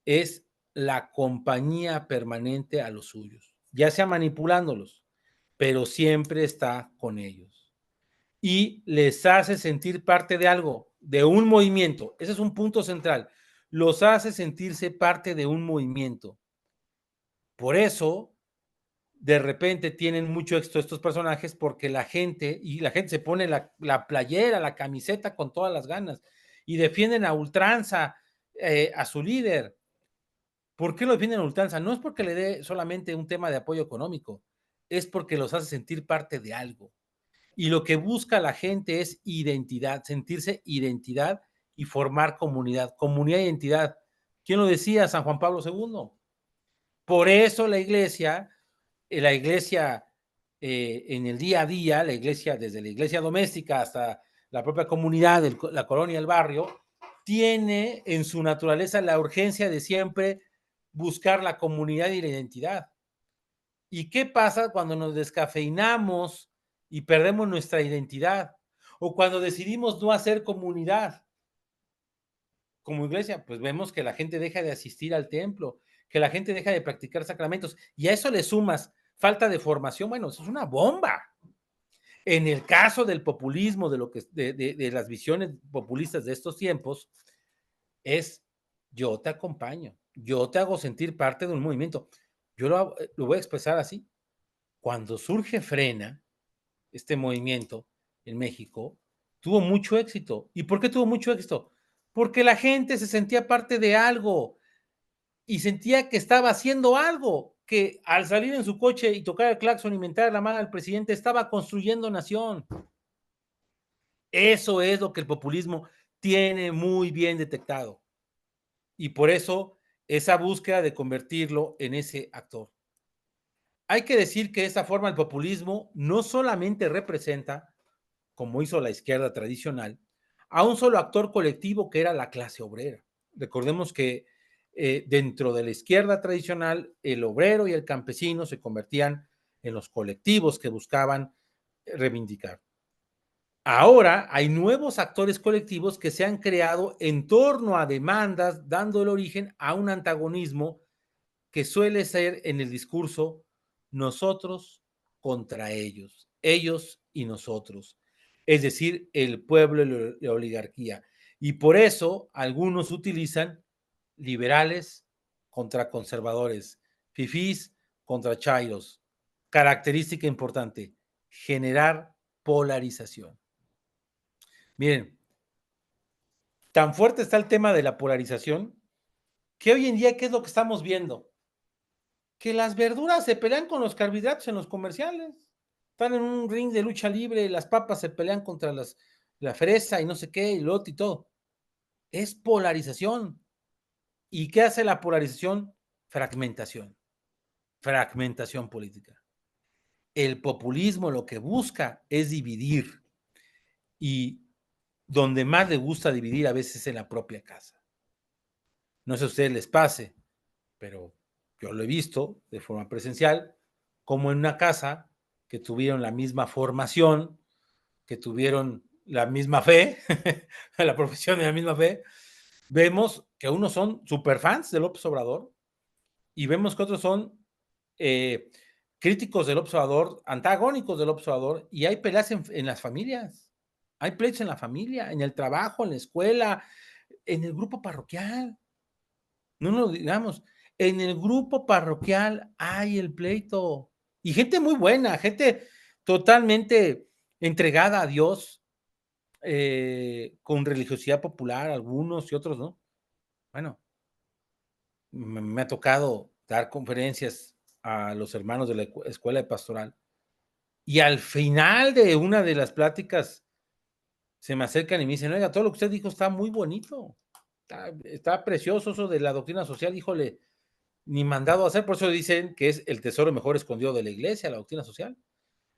es la compañía permanente a los suyos, ya sea manipulándolos, pero siempre está con ellos. Y les hace sentir parte de algo, de un movimiento. Ese es un punto central. Los hace sentirse parte de un movimiento. Por eso, de repente tienen mucho éxito estos personajes, porque la gente se pone la playera, la camiseta con todas las ganas y defienden a ultranza a su líder. ¿Por qué lo defienden a ultranza? No es porque le dé solamente un tema de apoyo económico, es porque los hace sentir parte de algo. Y lo que busca la gente es identidad, sentirse identidad y formar comunidad. Comunidad e identidad. ¿Quién lo decía? San Juan Pablo II. Por eso la iglesia en el día a día, la iglesia, desde la iglesia doméstica hasta la propia comunidad, la colonia, el barrio, tiene en su naturaleza la urgencia de siempre buscar la comunidad y la identidad. ¿Y qué pasa cuando nos descafeinamos y perdemos nuestra identidad? O cuando decidimos no hacer comunidad como iglesia, pues vemos que la gente deja de asistir al templo, que la gente deja de practicar sacramentos, y a eso le sumas falta de formación. Bueno, eso es una bomba. En el caso del populismo, de las visiones populistas de estos tiempos, es yo te acompaño, yo te hago sentir parte de un movimiento. Yo lo voy a expresar así. Cuando surge Frena, este movimiento en México, tuvo mucho éxito. ¿Y por qué tuvo mucho éxito? Porque la gente se sentía parte de algo y sentía que estaba haciendo algo, que al salir en su coche y tocar el claxon y mentar la mano al presidente, estaba construyendo nación. Eso es lo que el populismo tiene muy bien detectado. Y por eso esa búsqueda de convertirlo en ese actor. Hay que decir que de esta forma el populismo no solamente representa, como hizo la izquierda tradicional, a un solo actor colectivo que era la clase obrera. Recordemos que dentro de la izquierda tradicional, el obrero y el campesino se convertían en los colectivos que buscaban reivindicar. Ahora hay nuevos actores colectivos que se han creado en torno a demandas, dando el origen a un antagonismo que suele ser en el discurso nosotros contra ellos y nosotros, es decir, el pueblo y la oligarquía. Y por eso algunos utilizan liberales contra conservadores, fifís contra chairos. Característica importante, generar polarización. Miren, tan fuerte está el tema de la polarización que hoy en día, ¿qué es lo que estamos viendo? Que las verduras se pelean con los carbohidratos en los comerciales. Están en un ring de lucha libre, las papas se pelean contra la fresa y no sé qué, y lote y todo. Es polarización. ¿Y qué hace la polarización? Fragmentación. Fragmentación política. El populismo lo que busca es dividir. Y donde más le gusta dividir a veces es en la propia casa. No sé si a ustedes les pase, pero yo lo he visto de forma presencial, como en una casa que tuvieron la misma formación, que tuvieron la misma fe, la profesión de la misma fe, vemos que unos son superfans de López Obrador y vemos que otros son críticos del López Obrador, antagónicos del López Obrador, y hay peleas en las familias, hay pleitos en la familia, en el trabajo, en la escuela, en el grupo parroquial. No nos digamos, en el grupo parroquial hay el pleito. Y gente muy buena, gente totalmente entregada a Dios, con religiosidad popular, algunos y otros no. Bueno, me ha tocado dar conferencias a los hermanos de la escuela de pastoral. Y al final de una de las pláticas se me acercan y me dicen, oiga, todo lo que usted dijo está muy bonito. Está precioso eso de la doctrina social, híjole, ni mandado a hacer, por eso dicen que es el tesoro mejor escondido de la iglesia, la doctrina social.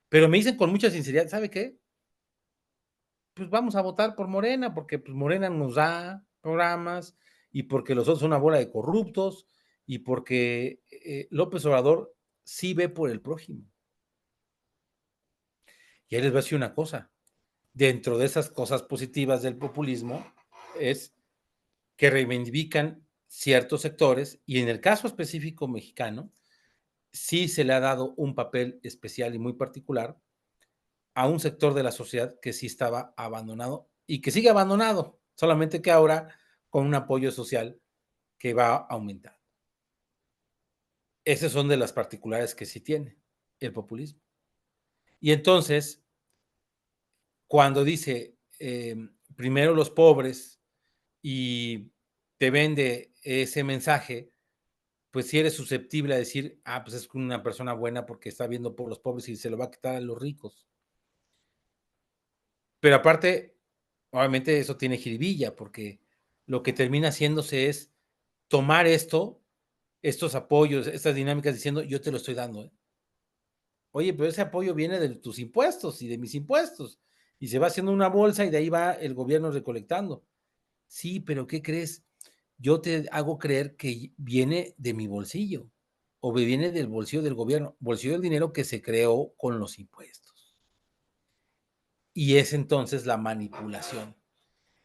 Pero me dicen con mucha sinceridad, ¿sabe qué? Pues vamos a votar por Morena, porque pues Morena nos da programas y porque los otros son una bola de corruptos y porque López Obrador sí ve por el prójimo. Y ahí les voy a decir una cosa, dentro de esas cosas positivas del populismo es que reivindican ciertos sectores y en el caso específico mexicano, sí se le ha dado un papel especial y muy particular a un sector de la sociedad que sí estaba abandonado y que sigue abandonado, solamente que ahora con un apoyo social que va a aumentar. Esas son de las particulares que sí tiene el populismo. Y entonces, cuando dice primero los pobres y te vende ese mensaje, pues si eres susceptible a decir, pues es una persona buena porque está viendo por los pobres y se lo va a quitar a los ricos. Pero aparte, obviamente eso tiene jiribilla, porque lo que termina haciéndose es tomar estos apoyos, estas dinámicas diciendo, yo te lo estoy dando, ¿eh? Oye, pero ese apoyo viene de tus impuestos y de mis impuestos, y se va haciendo una bolsa y de ahí va el gobierno recolectando. Sí, pero ¿qué crees? Yo te hago creer que viene de mi bolsillo, o viene del bolsillo del gobierno, bolsillo del dinero que se creó con los impuestos. Y es entonces la manipulación.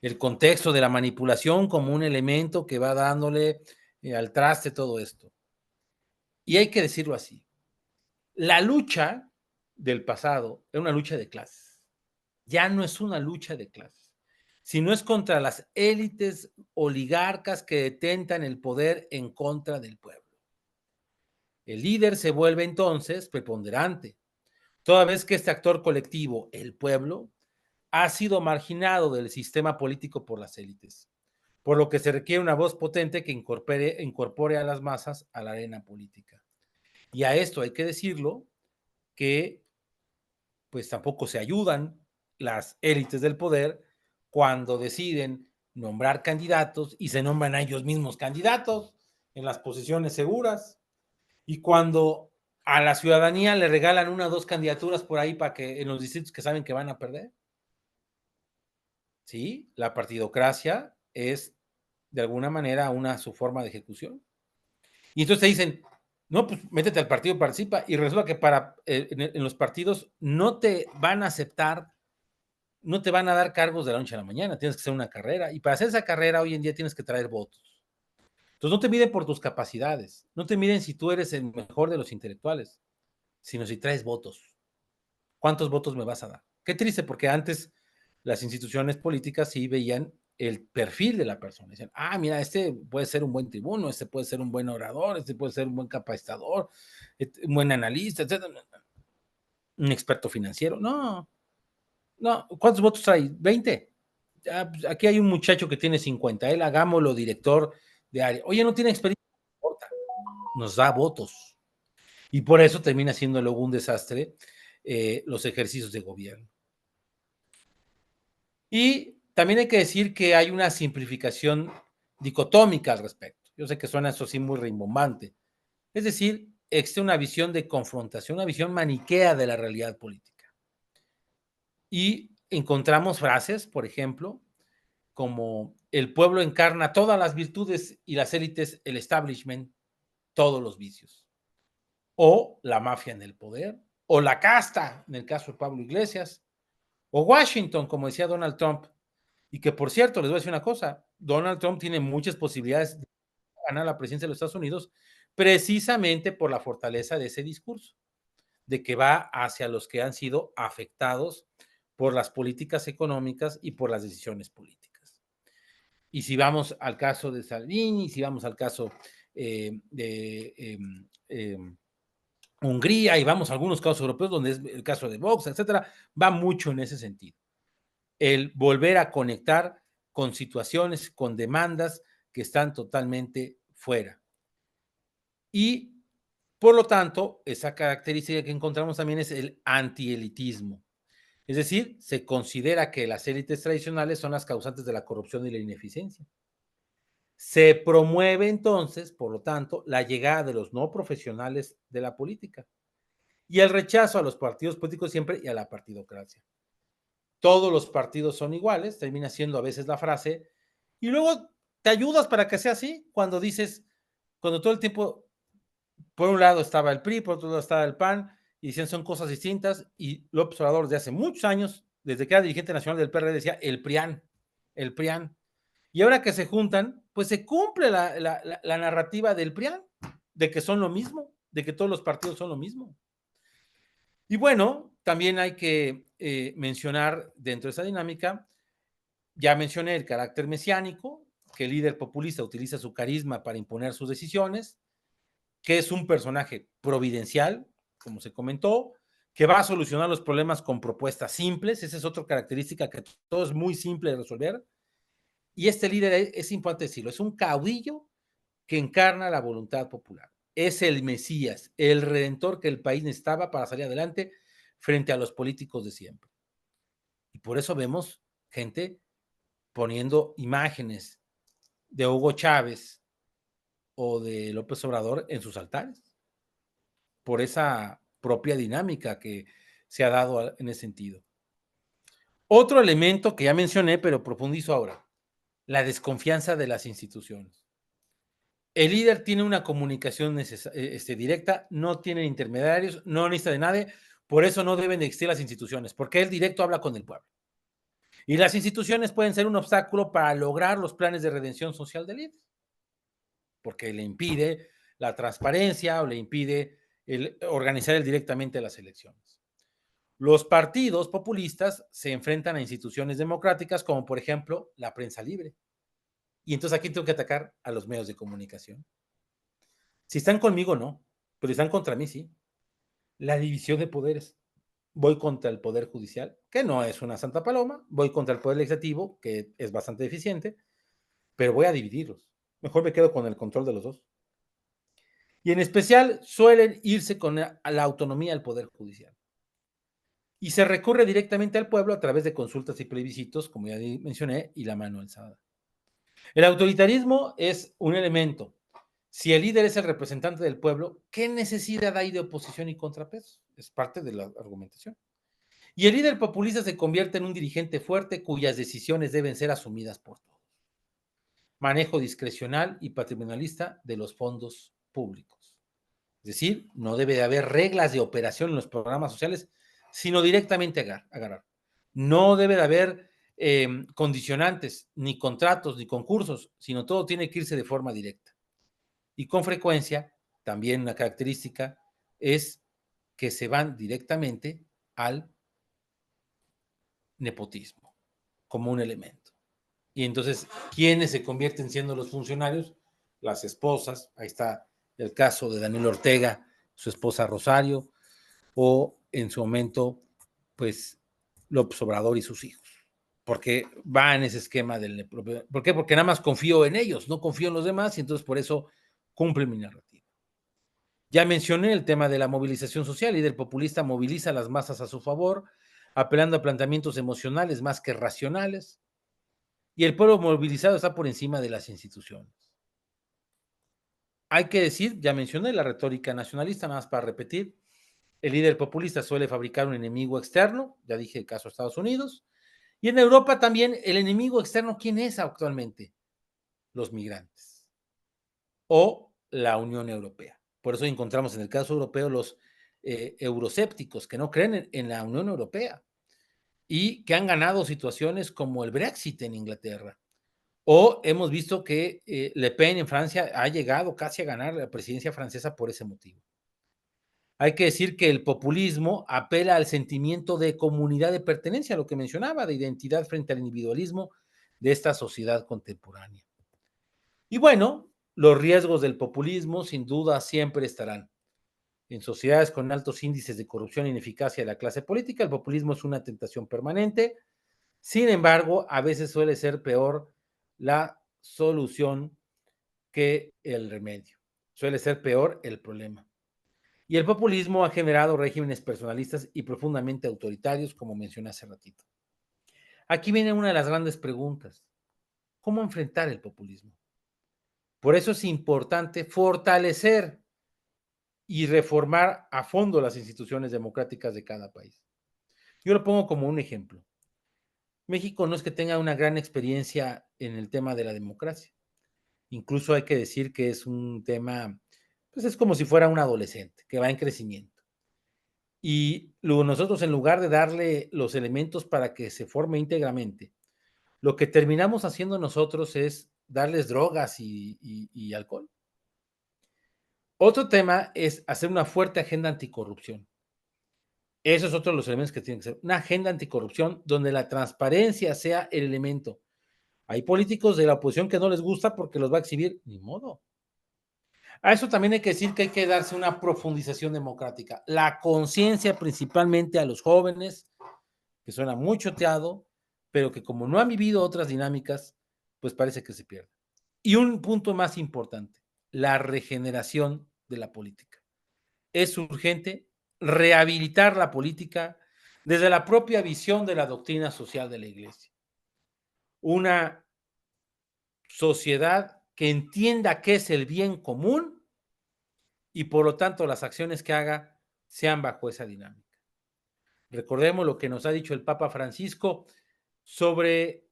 El contexto de la manipulación como un elemento que va dándole al traste todo esto. Y hay que decirlo así. La lucha del pasado era una lucha de clases. Ya no es una lucha de clases, sino es contra las élites oligarcas que detentan el poder en contra del pueblo. El líder se vuelve entonces preponderante, toda vez que este actor colectivo, el pueblo, ha sido marginado del sistema político por las élites, por lo que se requiere una voz potente que incorpore a las masas a la arena política. Y a esto hay que decirlo que pues tampoco se ayudan las élites del poder cuando deciden nombrar candidatos y se nombran a ellos mismos candidatos en las posiciones seguras, y cuando a la ciudadanía le regalan una o dos candidaturas por ahí para que en los distritos que saben que van a perder. Sí, la partidocracia es de alguna manera su forma de ejecución. Y entonces te dicen, no, pues métete al partido, participa, y resulta que en los partidos no te van a aceptar, no te van a dar cargos de la noche a la mañana, tienes que hacer una carrera, y para hacer esa carrera hoy en día tienes que traer votos. Entonces no te miden por tus capacidades, no te miden si tú eres el mejor de los intelectuales, sino si traes votos. ¿Cuántos votos me vas a dar? Qué triste, porque antes las instituciones políticas sí veían el perfil de la persona. Dicen, mira, este puede ser un buen tribuno, este puede ser un buen orador, este puede ser un buen capacitador, un buen analista, etc. Un experto financiero. No. ¿Cuántos votos trae? 20. Pues aquí hay un muchacho que tiene 50, él hagámoslo director de área. Oye, no tiene experiencia, no importa, nos da votos. Y por eso termina siendo luego un desastre los ejercicios de gobierno. Y también hay que decir que hay una simplificación dicotómica al respecto. Yo sé que suena eso así muy rimbombante. Es decir, existe una visión de confrontación, una visión maniquea de la realidad política. Y encontramos frases, por ejemplo, como el pueblo encarna todas las virtudes y las élites, el establishment, todos los vicios. O la mafia en el poder, o la casta, en el caso de Pablo Iglesias, o Washington, como decía Donald Trump. Y que, por cierto, les voy a decir una cosa, Donald Trump tiene muchas posibilidades de ganar la presidencia de los Estados Unidos precisamente por la fortaleza de ese discurso, de que va hacia los que han sido afectados por las políticas económicas y por las decisiones políticas. Y si vamos al caso de Salvini, si vamos al caso de Hungría, y vamos a algunos casos europeos donde es el caso de Vox, etcétera, va mucho en ese sentido. El volver a conectar con situaciones, con demandas que están totalmente fuera. Y, por lo tanto, esa característica que encontramos también es el antielitismo. Es decir, se considera que las élites tradicionales son las causantes de la corrupción y la ineficiencia. Se promueve entonces, por lo tanto, la llegada de los no profesionales de la política y el rechazo a los partidos políticos siempre y a la partidocracia. Todos los partidos son iguales, termina siendo a veces la frase, y luego te ayudas para que sea así, cuando todo el tiempo, por un lado estaba el PRI, por otro lado estaba el PAN, y decían son cosas distintas, y López Obrador desde hace muchos años, desde que era dirigente nacional del PRD, decía el PRIAN, y ahora que se juntan, pues se cumple la narrativa del PRIAN, de que son lo mismo, de que todos los partidos son lo mismo. Y bueno, también hay que mencionar dentro de esa dinámica, ya mencioné el carácter mesiánico, que el líder populista utiliza su carisma para imponer sus decisiones, que es un personaje providencial, como se comentó, que va a solucionar los problemas con propuestas simples. Esa es otra característica, que todo es muy simple de resolver. Y este líder es importante decirlo, es un caudillo que encarna la voluntad popular. Es el Mesías, el redentor que el país necesitaba para salir adelante frente a los políticos de siempre. Y por eso vemos gente poniendo imágenes de Hugo Chávez o de López Obrador en sus altares, por esa propia dinámica que se ha dado en ese sentido. Otro elemento que ya mencioné, pero profundizo ahora, la desconfianza de las instituciones. El líder tiene una comunicación directa, no tiene intermediarios, no necesita de nadie, por eso no deben de existir las instituciones, porque él directo habla con el pueblo. Y las instituciones pueden ser un obstáculo para lograr los planes de redención social del líder, porque le impide la transparencia o le impide organizar directamente las elecciones. Los partidos populistas se enfrentan a instituciones democráticas, como por ejemplo la prensa libre. Y entonces aquí tengo que atacar a los medios de comunicación. Si están conmigo, no, pero si están contra mí, sí. La división de poderes. Voy contra el Poder Judicial, que no es una santa paloma, voy contra el Poder Legislativo, que es bastante eficiente, pero voy a dividirlos. Mejor me quedo con el control de los dos. Y en especial suelen irse con la autonomía del Poder Judicial. Y se recurre directamente al pueblo a través de consultas y plebiscitos, como ya mencioné, y la mano alzada. El autoritarismo es un elemento. Si el líder es el representante del pueblo, ¿qué necesidad hay de oposición y contrapeso? Es parte de la argumentación. Y el líder populista se convierte en un dirigente fuerte cuyas decisiones deben ser asumidas por todos. Manejo discrecional y patrimonialista de los fondos públicos. Es decir, no debe de haber reglas de operación en los programas sociales, sino directamente agarrar. No debe de haber condicionantes, ni contratos, ni concursos, sino todo tiene que irse de forma directa. Y con frecuencia, también una característica es que se van directamente al nepotismo, como un elemento. Y entonces, ¿quiénes se convierten siendo los funcionarios? Las esposas, ahí está el caso de Daniel Ortega, su esposa Rosario, o en su momento, pues, López Obrador y sus hijos. Porque va en ese esquema del... ¿Por qué? Porque nada más confío en ellos, no confío en los demás, y entonces por eso cumple mi narrativa. Ya mencioné el tema de la movilización social, y del populista moviliza a las masas a su favor, apelando a planteamientos emocionales más que racionales, y el pueblo movilizado está por encima de las instituciones. Hay que decir, ya mencioné la retórica nacionalista, nada más para repetir, el líder populista suele fabricar un enemigo externo, ya dije el caso de Estados Unidos, y en Europa también el enemigo externo, ¿quién es actualmente? Los migrantes o la Unión Europea. Por eso encontramos en el caso europeo los euroscépticos que no creen en la Unión Europea y que han ganado situaciones como el Brexit en Inglaterra. O hemos visto que Le Pen en Francia ha llegado casi a ganar la presidencia francesa por ese motivo. Hay que decir que el populismo apela al sentimiento de comunidad de pertenencia, lo que mencionaba, de identidad frente al individualismo de esta sociedad contemporánea. Y bueno, los riesgos del populismo sin duda siempre estarán. En sociedades con altos índices de corrupción e ineficacia de la clase política, el populismo es una tentación permanente. Sin embargo, a veces suele ser peor la solución que el remedio. Suele ser peor el problema. Y el populismo ha generado regímenes personalistas y profundamente autoritarios, como mencioné hace ratito. Aquí viene una de las grandes preguntas. ¿Cómo enfrentar el populismo? Por eso es importante fortalecer y reformar a fondo las instituciones democráticas de cada país. Yo lo pongo como un ejemplo. México no es que tenga una gran experiencia en el tema de la democracia. Incluso hay que decir que es un tema, pues es como si fuera un adolescente que va en crecimiento. Y luego nosotros, en lugar de darle los elementos para que se forme íntegramente, lo que terminamos haciendo nosotros es darles drogas y alcohol. Otro tema es hacer una fuerte agenda anticorrupción. Eso es otro de los elementos que tiene que ser. Una agenda anticorrupción donde la transparencia sea el elemento. Hay políticos de la oposición que no les gusta porque los va a exhibir. Ni modo. A eso también hay que decir que hay que darse una profundización democrática. La conciencia principalmente a los jóvenes, que suena muy choteado, pero que como no han vivido otras dinámicas, pues parece que se pierde. Y un punto más importante, la regeneración de la política. Es urgente rehabilitar la política desde la propia visión de la doctrina social de la Iglesia. Una sociedad que entienda qué es el bien común y por lo tanto las acciones que haga sean bajo esa dinámica. Recordemos lo que nos ha dicho el Papa Francisco sobre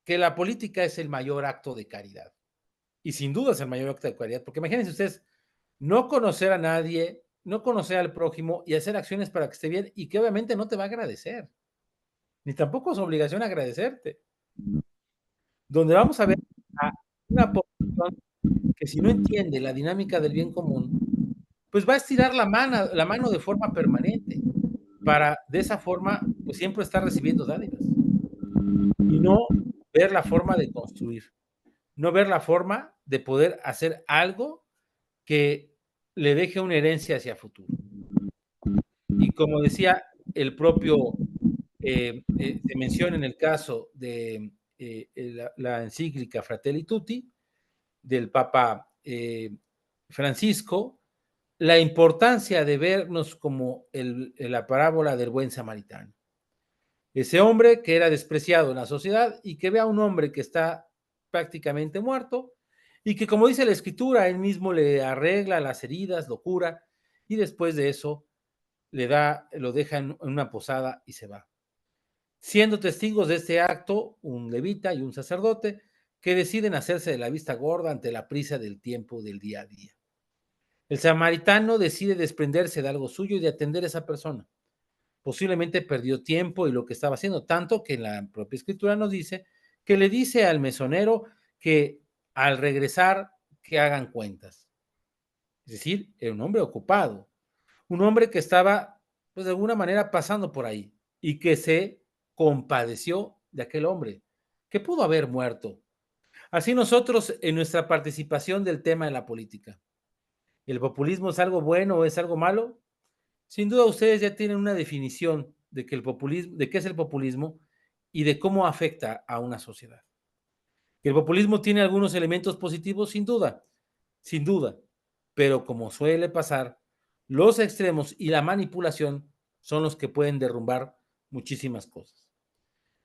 que la política es el mayor acto de caridad. Y sin duda es el mayor acto de caridad, porque imagínense ustedes no conocer a nadie, no conocer al prójimo y hacer acciones para que esté bien y que obviamente no te va a agradecer, ni tampoco es obligación agradecerte. Donde vamos a ver a una población que si no entiende la dinámica del bien común, pues va a estirar la mano de forma permanente para de esa forma pues siempre estar recibiendo dádivas y no ver la forma de construir, no ver la forma de poder hacer algo que le deje una herencia hacia futuro. Y como decía el propio, se menciona en el caso de la encíclica Fratelli Tutti del Papa Francisco, la importancia de vernos como la parábola del buen samaritano. Ese hombre que era despreciado en la sociedad y que ve a un hombre que está prácticamente muerto y que, como dice la escritura, él mismo le arregla las heridas, lo cura y después de eso lo deja en una posada y se va. Siendo testigos de este acto, un levita y un sacerdote que deciden hacerse de la vista gorda ante la prisa del tiempo del día a día. El samaritano decide desprenderse de algo suyo y de atender a esa persona. Posiblemente perdió tiempo y lo que estaba haciendo, tanto que en la propia escritura nos dice que le dice al mesonero que al regresar que hagan cuentas. Es decir, era un hombre ocupado, un hombre que estaba, pues de alguna manera pasando por ahí y que se compadeció de aquel hombre que pudo haber muerto. Así nosotros en nuestra participación del tema de la política. ¿El populismo es algo bueno o es algo malo? Sin duda ustedes ya tienen una definición de que el populismo, de qué es el populismo y de cómo afecta a una sociedad. ¿Que el populismo tiene algunos elementos positivos? Sin duda, pero como suele pasar, los extremos y la manipulación son los que pueden derrumbar muchísimas cosas.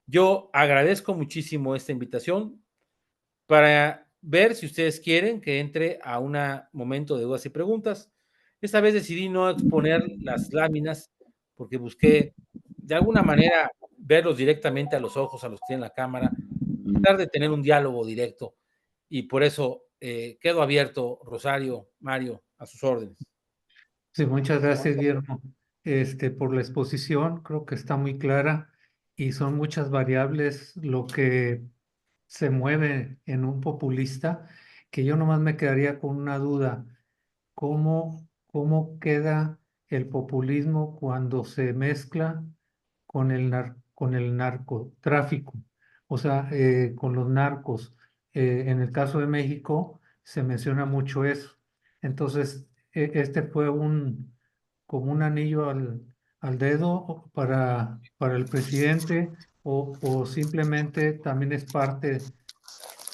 Yo agradezco muchísimo esta invitación para ver si ustedes quieren que entre a un momento de dudas y preguntas. Esta vez decidí no exponer las láminas porque busqué de alguna manera verlos directamente a los ojos, a los que tienen la cámara, tratar de tener un diálogo directo y por eso quedo abierto, Rosario, Mario, a sus órdenes. Sí, muchas gracias, Guillermo, por la exposición. Creo que está muy clara y son muchas variables lo que se mueve en un populista, que yo nomás me quedaría con una duda. ¿Cómo queda el populismo cuando se mezcla con el narcotráfico? O sea, con los narcos. En el caso de México se menciona mucho eso. Entonces, este fue como un anillo al dedo para el presidente o simplemente también es parte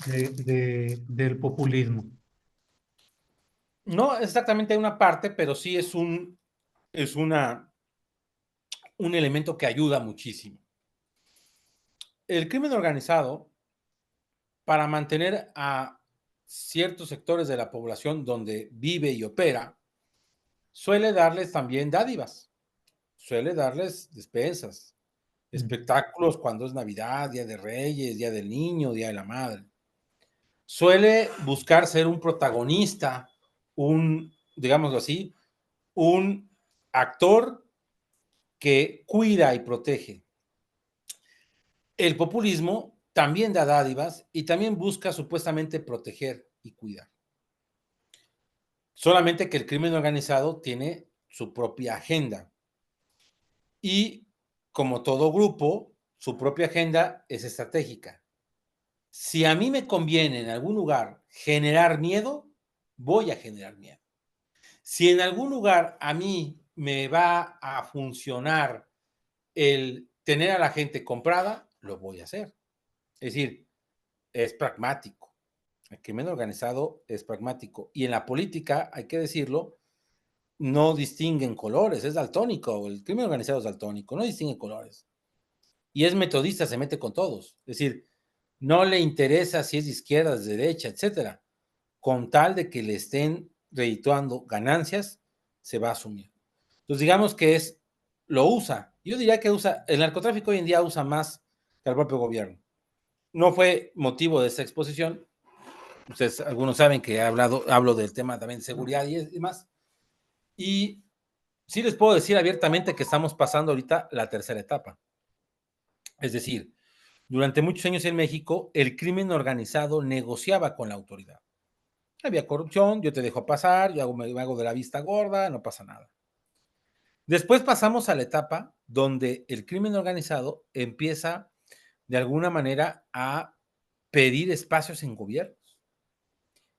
del populismo. No exactamente una parte, pero sí es un elemento que ayuda muchísimo. El crimen organizado, para mantener a ciertos sectores de la población donde vive y opera, suele darles también dádivas, suele darles despensas, espectáculos cuando es Navidad, Día de Reyes, Día del Niño, Día de la Madre. Suele buscar ser un protagonista, digámoslo así, un actor que cuida y protege. El populismo también da dádivas y también busca supuestamente proteger y cuidar. Solamente que el crimen organizado tiene su propia agenda. Y como todo grupo, su propia agenda es estratégica. Si a mí me conviene en algún lugar generar miedo, voy a generar miedo. Si en algún lugar a mí me va a funcionar el tener a la gente comprada, lo voy a hacer. Es decir, es pragmático. El crimen organizado es pragmático. Y en la política, hay que decirlo, no distinguen colores, es daltónico. El crimen organizado es daltónico, no distingue colores. Y es metodista, se mete con todos. Es decir, no le interesa si es de izquierda, de derecha, etcétera. Con tal de que le estén redituando ganancias, se va a asumir. Entonces, digamos que lo usa. Yo diría que el narcotráfico hoy en día usa más que el propio gobierno. No fue motivo de esta exposición. Ustedes, algunos saben que hablo del tema también de seguridad y demás. Y sí les puedo decir abiertamente que estamos pasando ahorita la tercera etapa. Es decir, durante muchos años en México, el crimen organizado negociaba con la autoridad. Había corrupción, yo te dejo pasar, me hago de la vista gorda, no pasa nada. Después pasamos a la etapa donde el crimen organizado empieza de alguna manera a pedir espacios en gobiernos.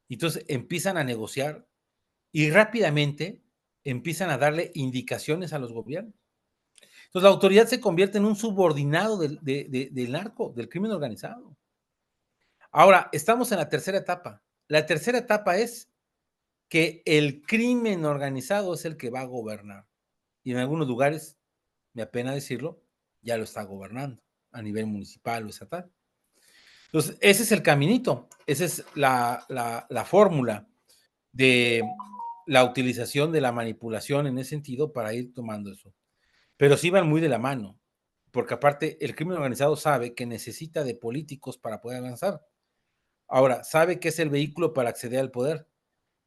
Entonces empiezan a negociar y rápidamente empiezan a darle indicaciones a los gobiernos. Entonces la autoridad se convierte en un subordinado del narco, del crimen organizado. Ahora, estamos en la tercera etapa. La tercera etapa es que el crimen organizado es el que va a gobernar. Y en algunos lugares, me apena decirlo, ya lo está gobernando a nivel municipal o estatal. Entonces, ese es el caminito, esa es la fórmula de la utilización de la manipulación en ese sentido para ir tomando eso. Pero sí van muy de la mano, porque aparte el crimen organizado sabe que necesita de políticos para poder avanzar. Ahora, sabe que es el vehículo para acceder al poder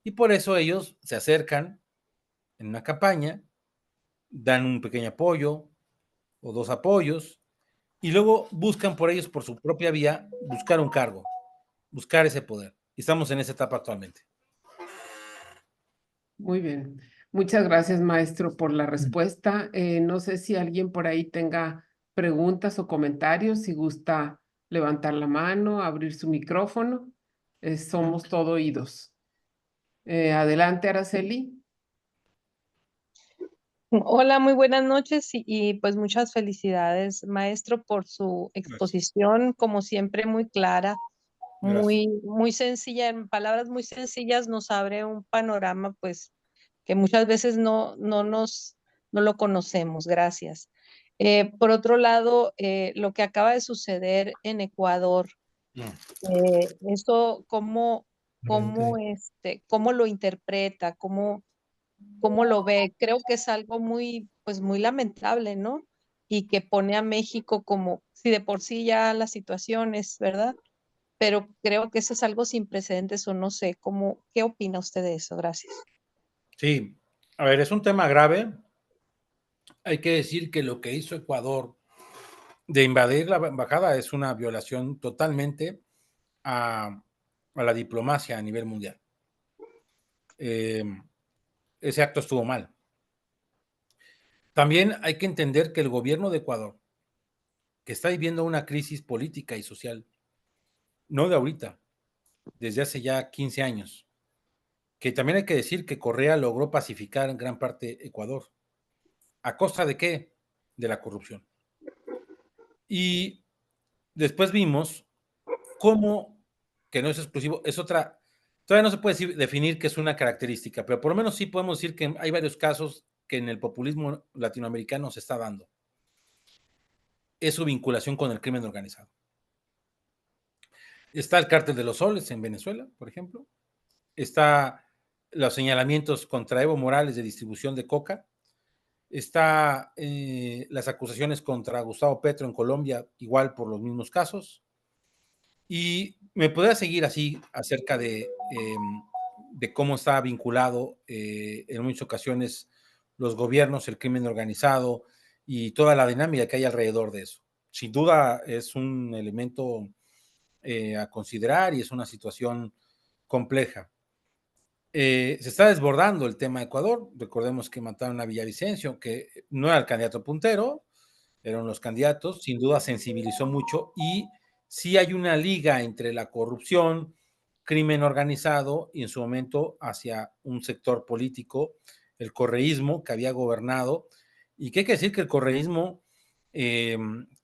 y por eso ellos se acercan en una campaña, dan un pequeño apoyo o dos apoyos y luego buscan por ellos, por su propia vía, buscar un cargo, buscar ese poder. Y estamos en esa etapa actualmente. Muy bien. Muchas gracias, maestro, por la respuesta. No sé si alguien por ahí tenga preguntas o comentarios, si gusta levantar la mano, abrir su micrófono. Somos todo oídos. Adelante, Araceli. Hola, muy buenas noches pues muchas felicidades, maestro, por su exposición, como siempre, muy clara, muy sencilla, en palabras muy sencillas nos abre un panorama, pues, que muchas veces no lo conocemos. Gracias. Por otro lado, lo que acaba de suceder en Ecuador, eso, ¿cómo lo interpreta? ¿Cómo lo ve? Creo que es algo pues muy lamentable, ¿no? Y que pone a México como, si de por sí ya la situación es, ¿verdad? Pero creo que eso es algo sin precedentes o no sé, ¿qué opina usted de eso? Gracias. Sí, a ver, es un tema grave. Hay que decir que lo que hizo Ecuador de invadir la embajada es una violación totalmente a la diplomacia a nivel mundial. Ese acto estuvo mal. También hay que entender que el gobierno de Ecuador, que está viviendo una crisis política y social, no de ahorita, desde hace ya 15 años, que también hay que decir que Correa logró pacificar en gran parte Ecuador. ¿A costa de qué? De la corrupción. Y después vimos cómo, que no es exclusivo, es otra, todavía no se puede definir que es una característica, pero por lo menos sí podemos decir que hay varios casos que en el populismo latinoamericano se está dando. Es su vinculación con el crimen organizado. Está el cártel de los soles en Venezuela, por ejemplo. Está los señalamientos contra Evo Morales de distribución de coca. Está las acusaciones contra Gustavo Petro en Colombia, igual por los mismos casos. Y me podría seguir así acerca de cómo está vinculado en muchas ocasiones los gobiernos, el crimen organizado y toda la dinámica que hay alrededor de eso. Sin duda es un elemento a considerar y es una situación compleja. se está desbordando el tema de Ecuador. Recordemos que mataron a Villavicencio, que no era el candidato puntero, eran los candidatos, sin duda sensibilizó mucho, y sí hay una liga entre la corrupción, crimen organizado y en su momento hacia un sector político, el correísmo, que había gobernado, y que hay que decir que el correísmo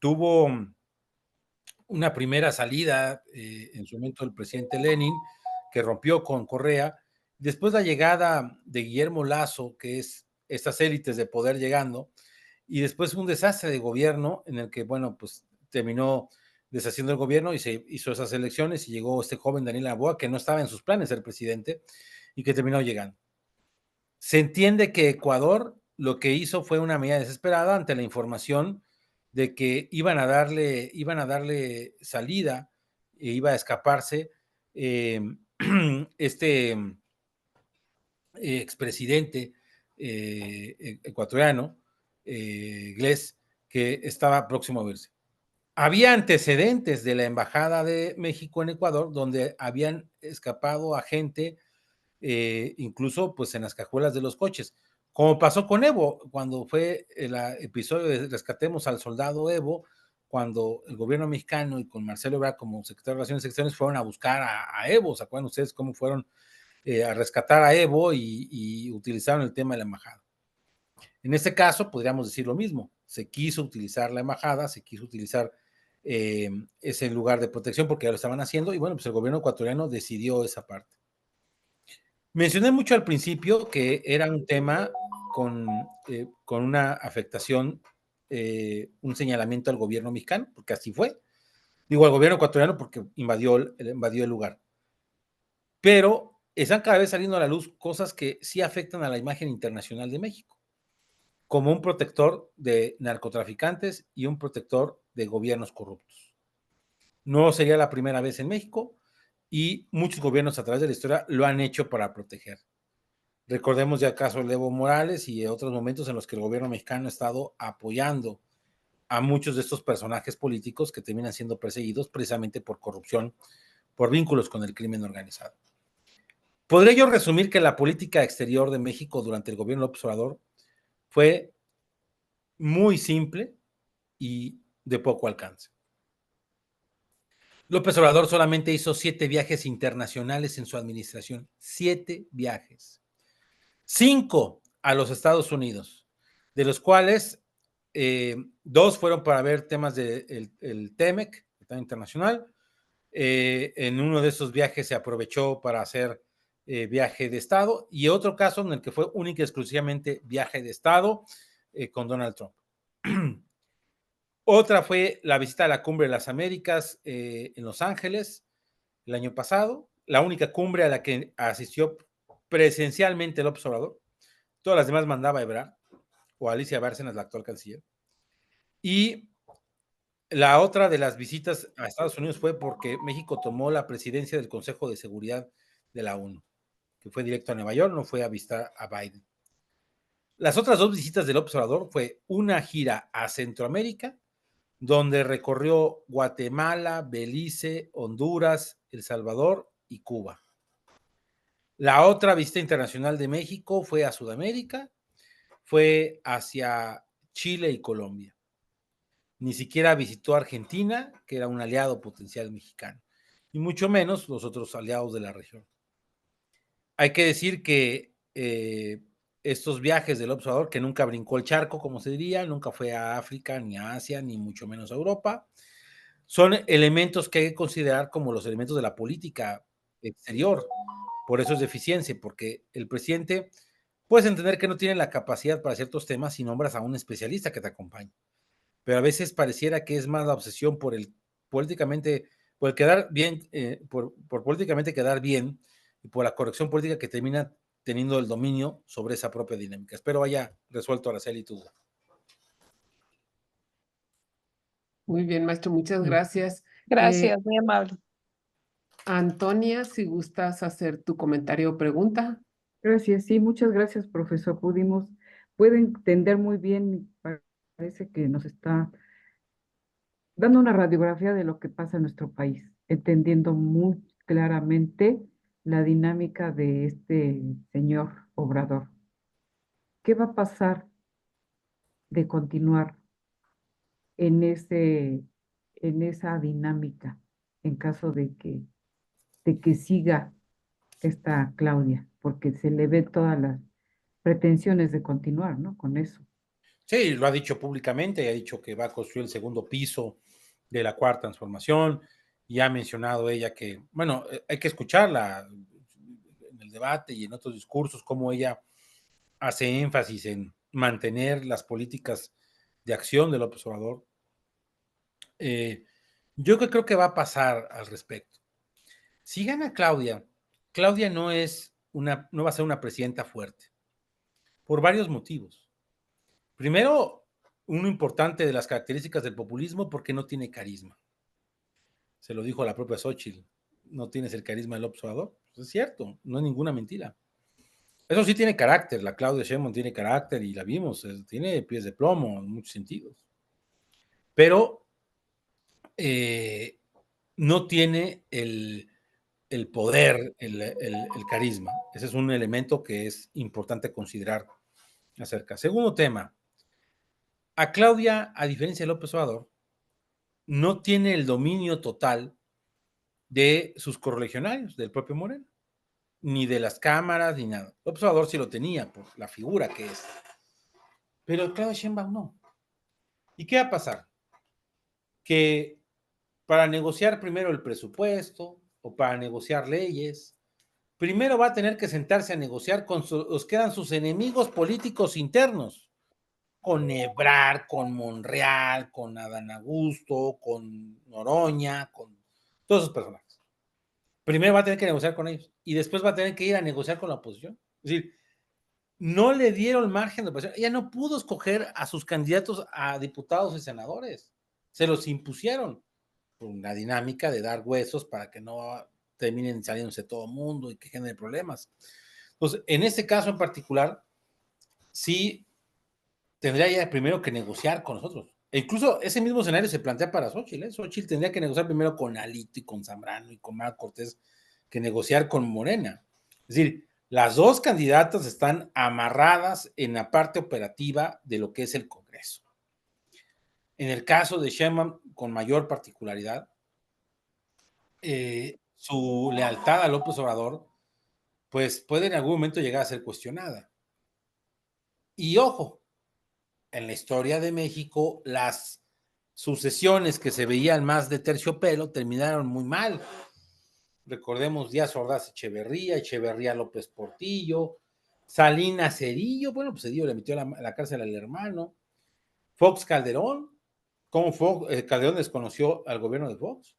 tuvo una primera salida en su momento del presidente Lenin, que rompió con Correa. Después la llegada de Guillermo Lasso, que es estas élites de poder llegando, y después un desastre de gobierno en el que, bueno, pues terminó deshaciendo el gobierno y se hizo esas elecciones y llegó este joven Daniel Noboa, que no estaba en sus planes ser presidente y que terminó llegando. Se entiende que Ecuador lo que hizo fue una medida desesperada ante la información de que iban a darle salida e iba a escaparse este expresidente ecuatoriano, Gles, que estaba próximo a verse. Había antecedentes de la Embajada de México en Ecuador donde habían escapado a gente, incluso pues en las cajuelas de los coches, como pasó con Evo, cuando fue el episodio de Rescatemos al Soldado Evo, cuando el gobierno mexicano y con Marcelo Ebrard como secretario de Relaciones Exteriores fueron a buscar a Evo. ¿Se acuerdan ustedes cómo fueron a rescatar a Evo y utilizaron el tema de la embajada? En este caso, podríamos decir lo mismo. Se quiso utilizar la embajada, se quiso utilizar ese lugar de protección porque ya lo estaban haciendo y bueno, pues el gobierno ecuatoriano decidió esa parte. Mencioné mucho al principio que era un tema con una afectación, un señalamiento al gobierno mexicano, porque así fue. Digo al gobierno ecuatoriano porque invadió el lugar. Pero están cada vez saliendo a la luz cosas que sí afectan a la imagen internacional de México, como un protector de narcotraficantes y un protector de gobiernos corruptos. No sería la primera vez en México y muchos gobiernos a través de la historia lo han hecho para proteger. Recordemos ya el caso de Evo Morales y otros momentos en los que el gobierno mexicano ha estado apoyando a muchos de estos personajes políticos que terminan siendo perseguidos precisamente por corrupción, por vínculos con el crimen organizado. Podría yo resumir que la política exterior de México durante el gobierno López Obrador fue muy simple y de poco alcance. López Obrador solamente hizo 7 viajes internacionales en su administración, 7 viajes. 5 a los Estados Unidos, de los cuales 2 fueron para ver temas del TEMEC, el tema internacional. En uno de esos viajes se aprovechó para hacer viaje de Estado, y otro caso en el que fue única y exclusivamente viaje de Estado con Donald Trump. Otra fue la visita a la Cumbre de las Américas en Los Ángeles el año pasado, la única cumbre a la que asistió presencialmente el observador. Todas las demás mandaba Ebrard o Alicia Bárcenas, la actual canciller. Y la otra de las visitas a Estados Unidos fue porque México tomó la presidencia del Consejo de Seguridad de la ONU, que fue directo a Nueva York, no fue a visitar a Biden. Las otras 2 visitas del observador fue una gira a Centroamérica, donde recorrió Guatemala, Belice, Honduras, El Salvador y Cuba. La otra visita internacional de México fue a Sudamérica, fue hacia Chile y Colombia. Ni siquiera visitó Argentina, que era un aliado potencial mexicano, y mucho menos los otros aliados de la región. Hay que decir que estos viajes del observador, que nunca brincó el charco, como se diría, nunca fue a África, ni a Asia, ni mucho menos a Europa, son elementos que hay que considerar como los elementos de la política exterior. Por eso es deficiencia, porque el presidente puedes entender que no tiene la capacidad para ciertos temas y nombras a un especialista que te acompañe. Pero a veces pareciera que es más la obsesión por el políticamente, por el quedar bien, por políticamente quedar bien y por la corrección política que termina teniendo el dominio sobre esa propia dinámica. Espero haya resuelto, Araceli, tu duda. Muy bien, maestro, muchas gracias. Gracias, muy amable. Antonia, si gustas hacer tu comentario o pregunta. Gracias, sí, muchas gracias, profesor. Puede entender muy bien, parece que nos está dando una radiografía de lo que pasa en nuestro país, entendiendo muy claramente la dinámica de este señor Obrador. ¿Qué va a pasar de continuar en esa dinámica en caso de que siga esta Claudia? Porque se le ve todas las pretensiones de continuar, ¿no? Con eso. Sí, lo ha dicho públicamente, ha dicho que va a construir el segundo piso de la Cuarta Transformación, y ha mencionado ella que, bueno, hay que escucharla en el debate y en otros discursos, cómo ella hace énfasis en mantener las políticas de acción de López Obrador. Yo creo que va a pasar al respecto. Si gana Claudia, Claudia no va a ser una presidenta fuerte, por varios motivos. Primero, uno importante de las características del populismo, porque no tiene carisma. Se lo dijo la propia Xóchitl, no tienes el carisma del López Obrador. Pues es cierto, no es ninguna mentira. Eso sí tiene carácter, la Claudia Sheinbaum tiene carácter y la vimos, tiene pies de plomo en muchos sentidos. Pero no tiene el poder, el carisma. Ese es un elemento que es importante considerar acerca. Segundo tema, a Claudia, a diferencia de López Obrador, no tiene el dominio total de sus correligionarios, del propio Moreno, ni de las cámaras, ni nada. López Obrador sí lo tenía, por la figura que es. Pero Claudia Sheinbaum no. ¿Y qué va a pasar? Que para negociar primero el presupuesto o para negociar leyes, primero va a tener que sentarse a negociar con los que eran sus enemigos políticos internos, con Ebrard, con Monreal, con Adán Augusto, con Noroña, con todos esos personajes. Primero va a tener que negociar con ellos y después va a tener que ir a negociar con la oposición. Es decir, no le dieron margen de oposición. Ella no pudo escoger a sus candidatos a diputados y senadores. Se los impusieron por una dinámica de dar huesos para que no terminen saliéndose todo el mundo y que genere problemas. Entonces, en este caso en particular, sí tendría ya primero que negociar con nosotros. E incluso ese mismo escenario se plantea para Xóchitl, ¿eh? Xóchitl tendría que negociar primero con Alito y con Zambrano y con Marco Cortés que negociar con Morena. Es decir, las dos candidatas están amarradas en la parte operativa de lo que es el Congreso. En el caso de Sheinbaum, con mayor particularidad, su lealtad a López Obrador, pues puede en algún momento llegar a ser cuestionada. Y ojo, en la historia de México, las sucesiones que se veían más de terciopelo terminaron muy mal. Recordemos Díaz Ordaz Echeverría López Portillo, Salinas Cedillo, bueno, pues Cedillo le metió a la cárcel al hermano, Fox Calderón, ¿cómo Calderón desconoció al gobierno de Fox?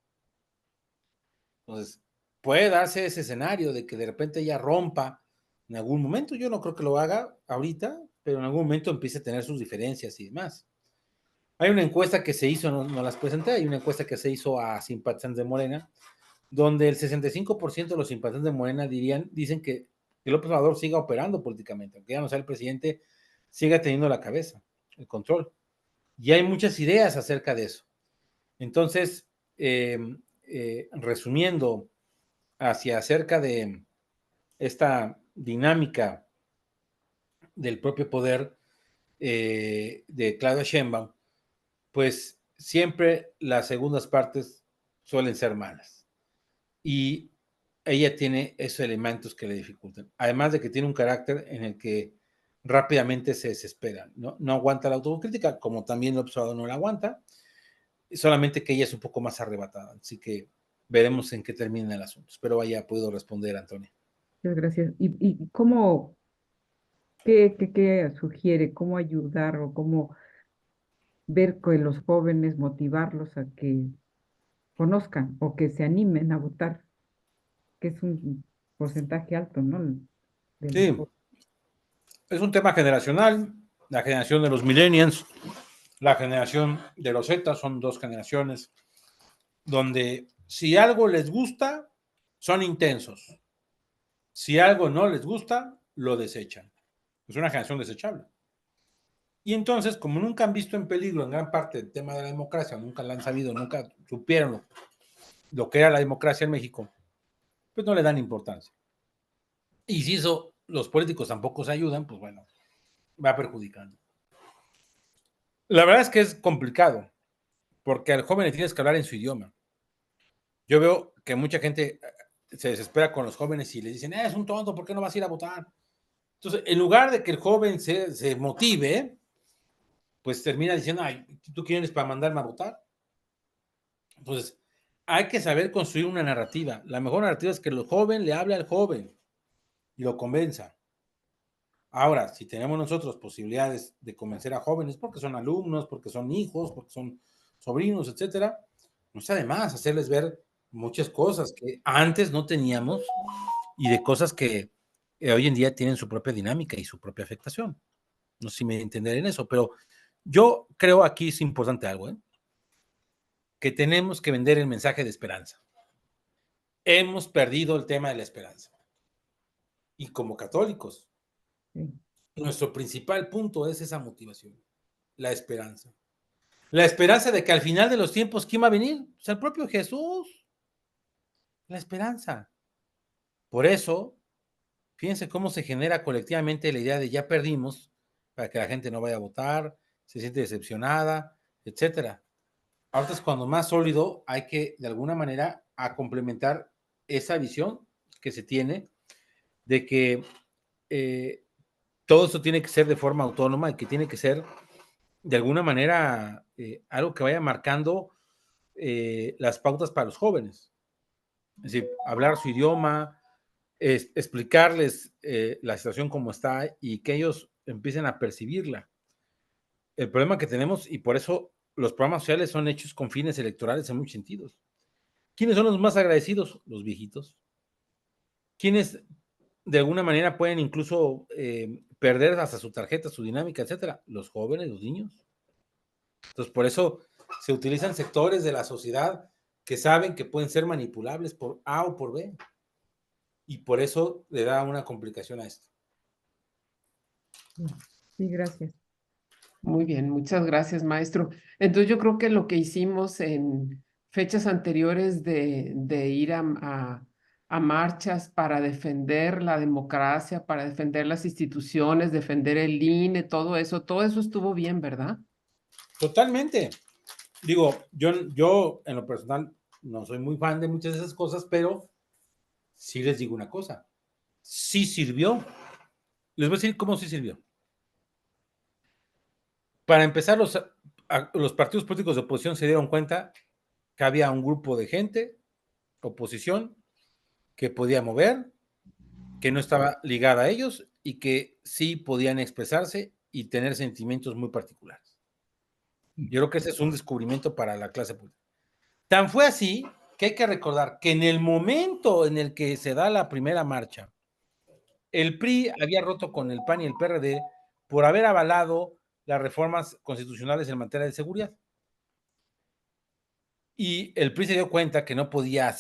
Entonces, puede darse ese escenario de que de repente ella rompa en algún momento. Yo no creo que lo haga ahorita, pero en algún momento empiece a tener sus diferencias y demás. Hay una encuesta que se hizo, no las presenté, hay una encuesta que se hizo a simpatizantes de Morena, donde el 65% de los simpatizantes de Morena dicen que López Obrador siga operando políticamente, aunque ya no sea el presidente, siga teniendo la cabeza, el control. Y hay muchas ideas acerca de eso. Entonces, resumiendo acerca de esta dinámica del propio poder de Claudia Sheinbaum, pues siempre las segundas partes suelen ser malas. Y ella tiene esos elementos que le dificultan. Además de que tiene un carácter en el que rápidamente se desespera, no aguanta la autocrítica, como también el observador no la aguanta, solamente que ella es un poco más arrebatada. Así que veremos en qué termina el asunto. Espero haya podido responder, Antonio. Muchas gracias. ¿Y cómo, qué sugiere? ¿Cómo ayudar o cómo ver que los jóvenes, motivarlos a que conozcan o que se animen a votar, que es un porcentaje alto, ¿no? De los Sí, jóvenes. es un tema generacional, la generación de los millennials, la generación de los Z, son dos generaciones donde si algo les gusta, son intensos. Si algo no les gusta, lo desechan. Es una generación desechable. Y entonces, como nunca han visto en peligro en gran parte el tema de la democracia, nunca la han sabido, nunca supieron lo que era la democracia en México, pues no le dan importancia. Y si eso, los políticos tampoco se ayudan, pues bueno, va perjudicando. La verdad es que es complicado, porque al joven le tienes que hablar en su idioma. Yo veo que mucha gente se desespera con los jóvenes y les dicen, es un tonto, ¿por qué no vas a ir a votar? Entonces, en lugar de que el joven se motive, pues termina diciendo, ay, ¿tú quién eres para mandarme a votar? Entonces, hay que saber construir una narrativa. La mejor narrativa es que el joven le hable al joven y lo convenza. Ahora, si tenemos nosotros posibilidades de convencer a jóvenes, porque son alumnos, porque son hijos, porque son sobrinos, etcétera, no está de más hacerles ver muchas cosas que antes no teníamos y de cosas que hoy en día tienen su propia dinámica y su propia afectación. No sé si me entenderé en eso, pero yo creo aquí es importante algo, que tenemos que vender el mensaje de esperanza. Hemos perdido el tema de la esperanza. Y como católicos, nuestro principal punto es esa motivación, la esperanza. La esperanza de que al final de los tiempos, ¿quién va a venir? Pues el propio Jesús. La esperanza. Por eso, fíjense cómo se genera colectivamente la idea de ya perdimos, para que la gente no vaya a votar, se siente decepcionada, etcétera. Ahorita es cuando más sólido hay que, de alguna manera, a complementar esa visión que se tiene de que todo esto tiene que ser de forma autónoma y que tiene que ser, de alguna manera, algo que vaya marcando las pautas para los jóvenes. Es decir, hablar su idioma, explicarles la situación como está y que ellos empiecen a percibirla. El problema que tenemos, y por eso los programas sociales son hechos con fines electorales en muchos sentidos. ¿Quiénes son los más agradecidos? Los viejitos. ¿Quiénes de alguna manera pueden incluso perder hasta su tarjeta, su dinámica, etcétera? Los jóvenes, los niños. Entonces, por eso se utilizan sectores de la sociedad que saben que pueden ser manipulables por A o por B. Y por eso le da una complicación a esto. Sí, gracias. Muy bien, muchas gracias, maestro. Entonces yo creo que lo que hicimos en fechas anteriores de ir a marchas para defender la democracia, para defender las instituciones, defender el INE, todo eso estuvo bien, ¿verdad? Totalmente. Digo, yo en lo personal no soy muy fan de muchas de esas cosas, pero sí les digo una cosa. Sí sirvió. Les voy a decir cómo sí sirvió. Para empezar, los partidos políticos de oposición se dieron cuenta que había un grupo de gente, oposición, que podía mover, que no estaba ligada a ellos y que sí podían expresarse y tener sentimientos muy particulares. Yo creo que ese es un descubrimiento para la clase política. Tan fue así que hay que recordar que en el momento en el que se da la primera marcha, el PRI había roto con el PAN y el PRD por haber avalado las reformas constitucionales en materia de seguridad. Y el PRI se dio cuenta que no podía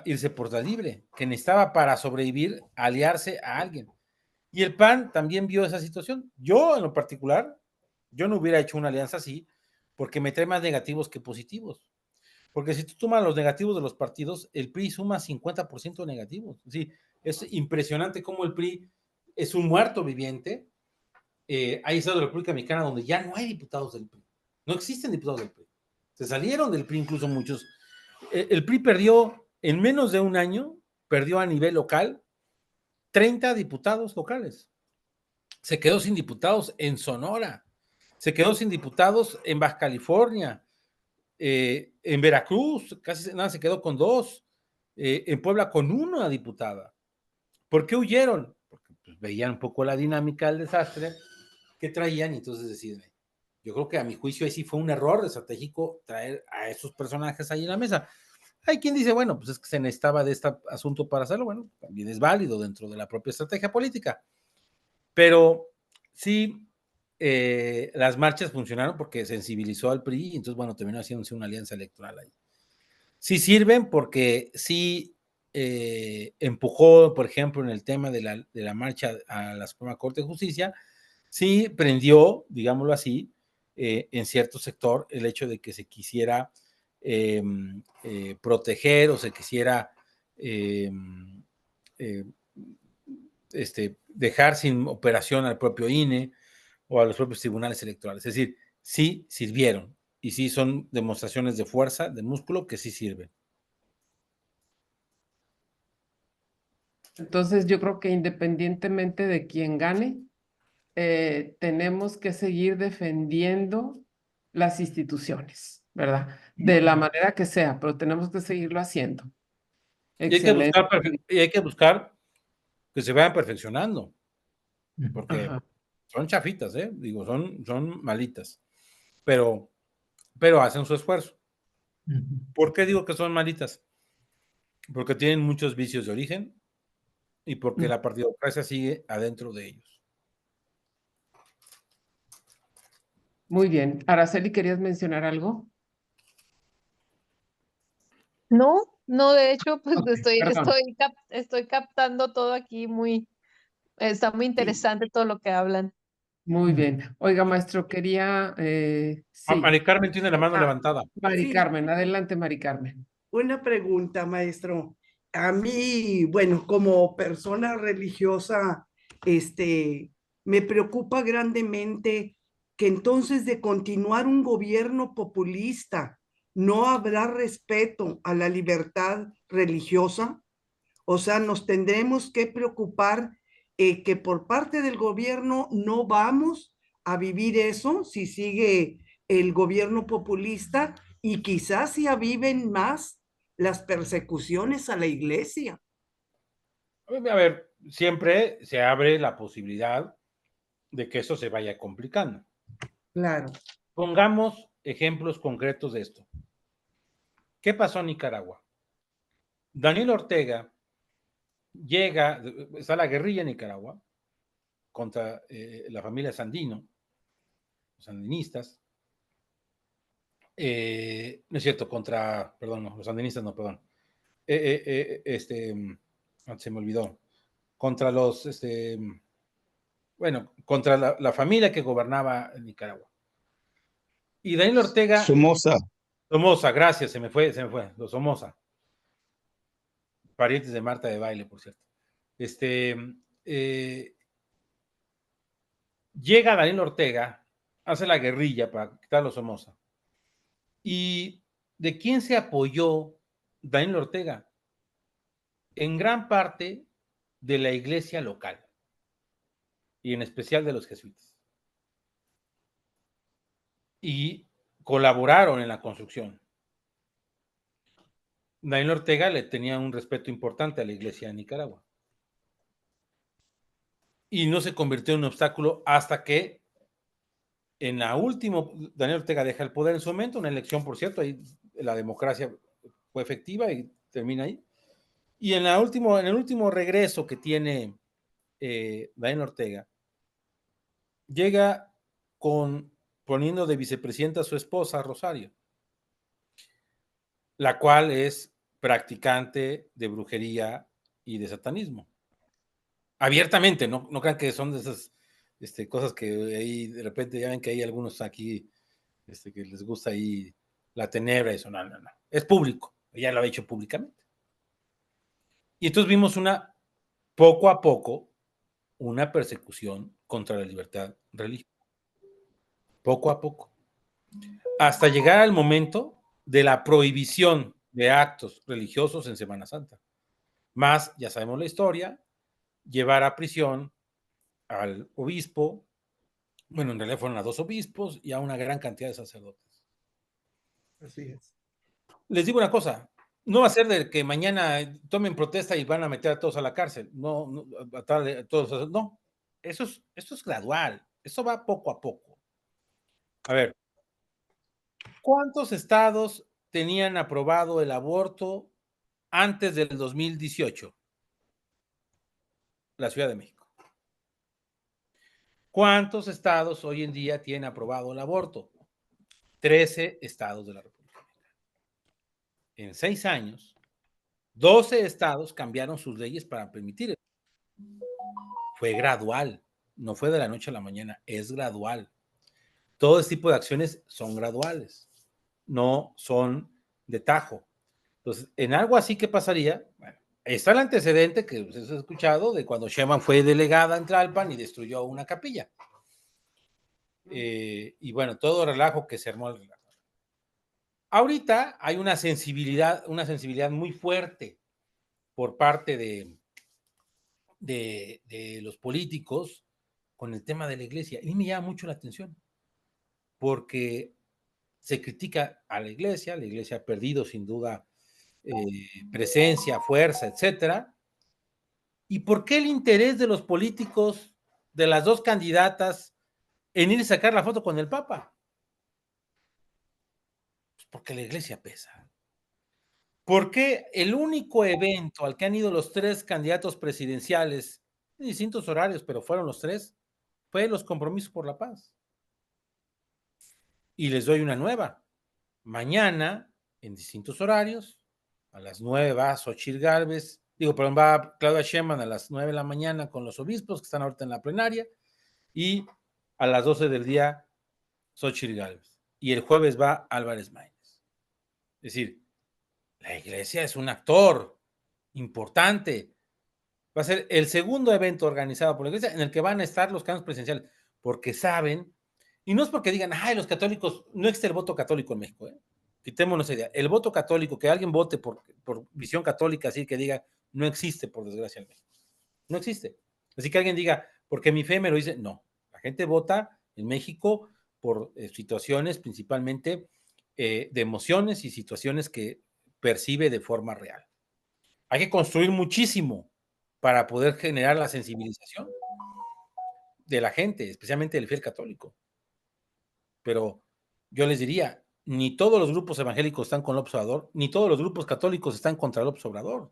irse por la libre, que necesitaba para sobrevivir aliarse a alguien. Y el PAN también vio esa situación. Yo, en lo particular, yo no hubiera hecho una alianza así porque me trae más negativos que positivos. Porque si tú tomas los negativos de los partidos, el PRI suma 50% de negativos. Sí, es impresionante cómo el PRI es un muerto viviente. Hay estados de la República Mexicana donde ya no hay diputados del PRI. No existen diputados del PRI. Se salieron del PRI incluso muchos. El PRI perdió en menos de un año, perdió a nivel local 30 diputados locales. Se quedó sin diputados en Sonora. Se quedó sin diputados en Baja California. En Veracruz, casi nada, se quedó con 2. En Puebla con 1 diputada. ¿Por qué huyeron? Porque pues, veían un poco la dinámica del desastre que traían y entonces deciden. Yo creo que a mi juicio ahí sí fue un error estratégico traer a esos personajes ahí en la mesa. Hay quien dice, bueno, pues es que se necesitaba de este asunto para hacerlo. Bueno, también es válido dentro de la propia estrategia política. Pero sí, las marchas funcionaron porque sensibilizó al PRI y entonces, bueno, terminó haciéndose una alianza electoral ahí. Sí sirven porque sí empujó, por ejemplo, en el tema de la marcha a la Suprema Corte de Justicia, sí prendió, digámoslo así, en cierto sector el hecho de que se quisiera proteger o se quisiera dejar sin operación al propio INE o a los propios tribunales electorales. Es decir, sí sirvieron y sí son demostraciones de fuerza, de músculo que sí sirven. Entonces yo creo que independientemente de quién gane, tenemos que seguir defendiendo las instituciones, ¿verdad? De la manera que sea, pero tenemos que seguirlo haciendo. Y hay que buscar que se vayan perfeccionando, porque Ajá. son chafitas, digo, son malitas, pero hacen su esfuerzo. ¿Por qué digo que son malitas? Porque tienen muchos vicios de origen y porque la partidocracia sigue adentro de ellos. Muy bien. Araceli, ¿querías mencionar algo? No, de hecho, pues Ok, perdón. estoy captando todo aquí está muy interesante todo lo que hablan. Muy bien. Oiga, maestro, quería, sí. Mari Carmen tiene la mano levantada. Mari Sí. Carmen, adelante, Mari Carmen. Una pregunta, maestro. A mí, bueno, como persona religiosa, me preocupa grandemente que entonces de continuar un gobierno populista, no habrá respeto a la libertad religiosa. O sea, nos tendremos que preocupar que por parte del gobierno no vamos a vivir eso si sigue el gobierno populista y quizás si aviven más las persecuciones a la iglesia. A ver, siempre se abre la posibilidad de que eso se vaya complicando. Claro. Pongamos ejemplos concretos de esto. ¿Qué pasó en Nicaragua? Daniel Ortega está la guerrilla en Nicaragua contra la familia Sandino, los sandinistas. No es cierto, perdón, no, los sandinistas no, perdón. Se me olvidó. Contra contra la familia que gobernaba en Nicaragua. Y Daniel Ortega. Somoza, gracias, se me fue, los Somoza. Parientes de Marta de Baile, por cierto. Llega Daniel Ortega, hace la guerrilla para quitar a los Somoza. ¿Y de quién se apoyó Daniel Ortega? En gran parte de la iglesia local y en especial de los jesuitas. Y colaboraron en la construcción. Daniel Ortega le tenía un respeto importante a la iglesia de Nicaragua. Y no se convirtió en un obstáculo hasta que en la última, Daniel Ortega deja el poder en su momento, una elección, por cierto, ahí la democracia fue efectiva y termina ahí. Y en el último regreso que tiene Daniel Ortega, llega poniendo de vicepresidenta a su esposa, Rosario, la cual es practicante de brujería y de satanismo. Abiertamente, no crean que son de esas cosas que ahí de repente ya ven que hay algunos aquí que les gusta ahí la tenebra y eso. No. Es público, ella lo ha dicho públicamente. Y entonces vimos poco a poco, una persecución contra la libertad religiosa. Poco a poco. Hasta llegar al momento de la prohibición de actos religiosos en Semana Santa. Más, ya sabemos la historia, llevar a prisión al obispo, bueno, en realidad fueron a 2 obispos y a una gran cantidad de sacerdotes. Así es. Les digo una cosa, no va a ser de que mañana tomen protesta y van a meter a todos a la cárcel. No, a todos, no. Esto es gradual, eso va poco a poco. A ver, ¿cuántos estados tenían aprobado el aborto antes del 2018? La Ciudad de México. ¿Cuántos estados hoy en día tienen aprobado el aborto? 13 estados de la República Mexicana. En 6 años, 12 estados cambiaron sus leyes para permitir eso. Fue gradual, no fue de la noche a la mañana, es gradual. Todo este tipo de acciones son graduales, no son de tajo. Entonces, en algo así, ¿qué pasaría? Bueno, está el antecedente que ustedes han escuchado de cuando Sheinbaum fue delegada en Tlalpan y destruyó una capilla. Y bueno, todo relajo que se armó el relajo. Ahorita hay una sensibilidad muy fuerte por parte de los políticos con el tema de la iglesia. Y me llama mucho la atención, porque se critica a la iglesia ha perdido sin duda presencia, fuerza, etcétera. ¿Y por qué el interés de los políticos, de las dos candidatas, en ir a sacar la foto con el Papa? Pues porque la iglesia pesa. ¿Por qué el único evento al que han ido los tres candidatos presidenciales, en distintos horarios, pero fueron los tres, fue los Compromisos por la Paz? Y les doy una nueva. Mañana, en distintos horarios, a las 9 va Xochitl Gálvez, va Claudia Sheinbaum a las 9 de la mañana con los obispos que están ahorita en la plenaria, y a las 12 del día Xochitl Gálvez. Y el jueves va Álvarez Maínez. Es decir, la iglesia es un actor importante. Va a ser el segundo evento organizado por la iglesia en el que van a estar los candidatos presidenciales, porque saben, y no es porque digan, ay, los católicos, no existe el voto católico en México, quitémonos esa idea. El voto católico, que alguien vote por visión católica, así que diga, no existe, por desgracia, en México. No existe. Así que alguien diga, porque mi fe me lo dice, no. La gente vota en México por situaciones principalmente de emociones y situaciones que percibe de forma real. Hay que construir muchísimo para poder generar la sensibilización de la gente, especialmente del fiel católico. Pero yo les diría, ni todos los grupos evangélicos están con López Obrador, ni todos los grupos católicos están contra López Obrador.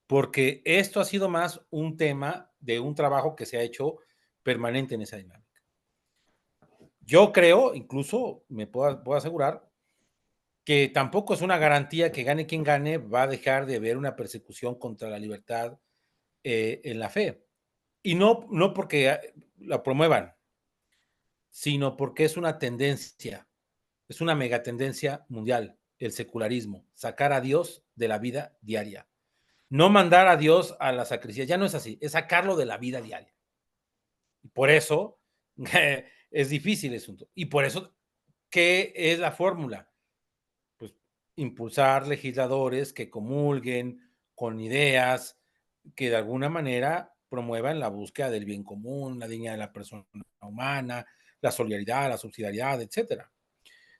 Porque esto ha sido más un tema de un trabajo que se ha hecho permanente en esa dinámica. Yo creo, incluso me puedo asegurar, que tampoco es una garantía que gane quien gane, va a dejar de haber una persecución contra la libertad en la fe. Y no porque la promuevan, sino porque es una tendencia, es una megatendencia mundial, el secularismo, sacar a Dios de la vida diaria. No mandar a Dios a la sacristía, ya no es así, es sacarlo de la vida diaria. Y por eso es difícil el asunto. Y por eso, ¿qué es la fórmula? Pues impulsar legisladores que comulguen con ideas que de alguna manera promuevan la búsqueda del bien común, la dignidad de la persona humana, la solidaridad, la subsidiariedad, etcétera.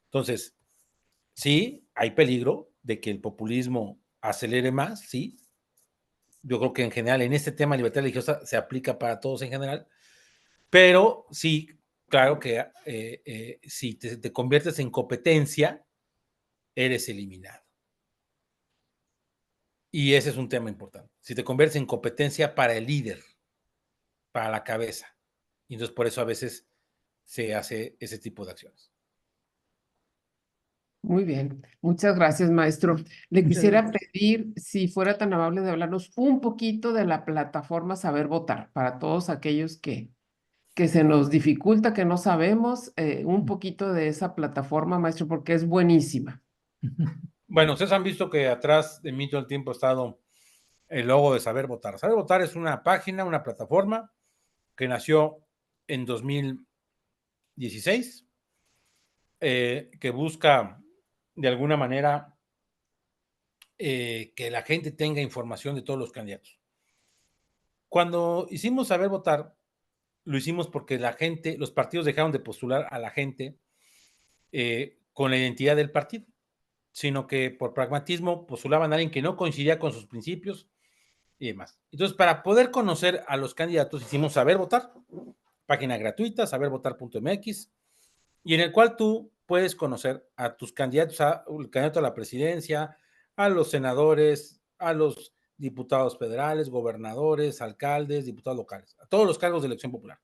Entonces, sí, hay peligro de que el populismo acelere más, sí. Yo creo que en general en este tema de libertad religiosa se aplica para todos en general, pero sí, claro que si te conviertes en competencia, eres eliminado. Y ese es un tema importante. Si te conviertes en competencia para el líder, para la cabeza, y entonces por eso a veces se hace ese tipo de acciones. Muy bien, muchas gracias, maestro. Le quisiera pedir, si fuera tan amable, de hablarnos un poquito de la plataforma Saber Votar, para todos aquellos que se nos dificulta, que no sabemos, un poquito de esa plataforma, maestro, porque es buenísima. Bueno, ustedes han visto que atrás de mí todo el tiempo ha estado el logo de Saber Votar. Saber Votar es una página, una plataforma que nació en 2016, que busca de alguna manera que la gente tenga información de todos los candidatos. Cuando hicimos Saber Votar, lo hicimos porque la gente, los partidos dejaron de postular a la gente con la identidad del partido, sino que por pragmatismo postulaban a alguien que no coincidía con sus principios y demás. Entonces, para poder conocer a los candidatos, hicimos Saber Votar, página gratuita, sabervotar.mx, y en el cual tú puedes conocer a tus candidatos, al candidato a la presidencia, a los senadores, a los diputados federales, gobernadores, alcaldes, diputados locales, a todos los cargos de elección popular.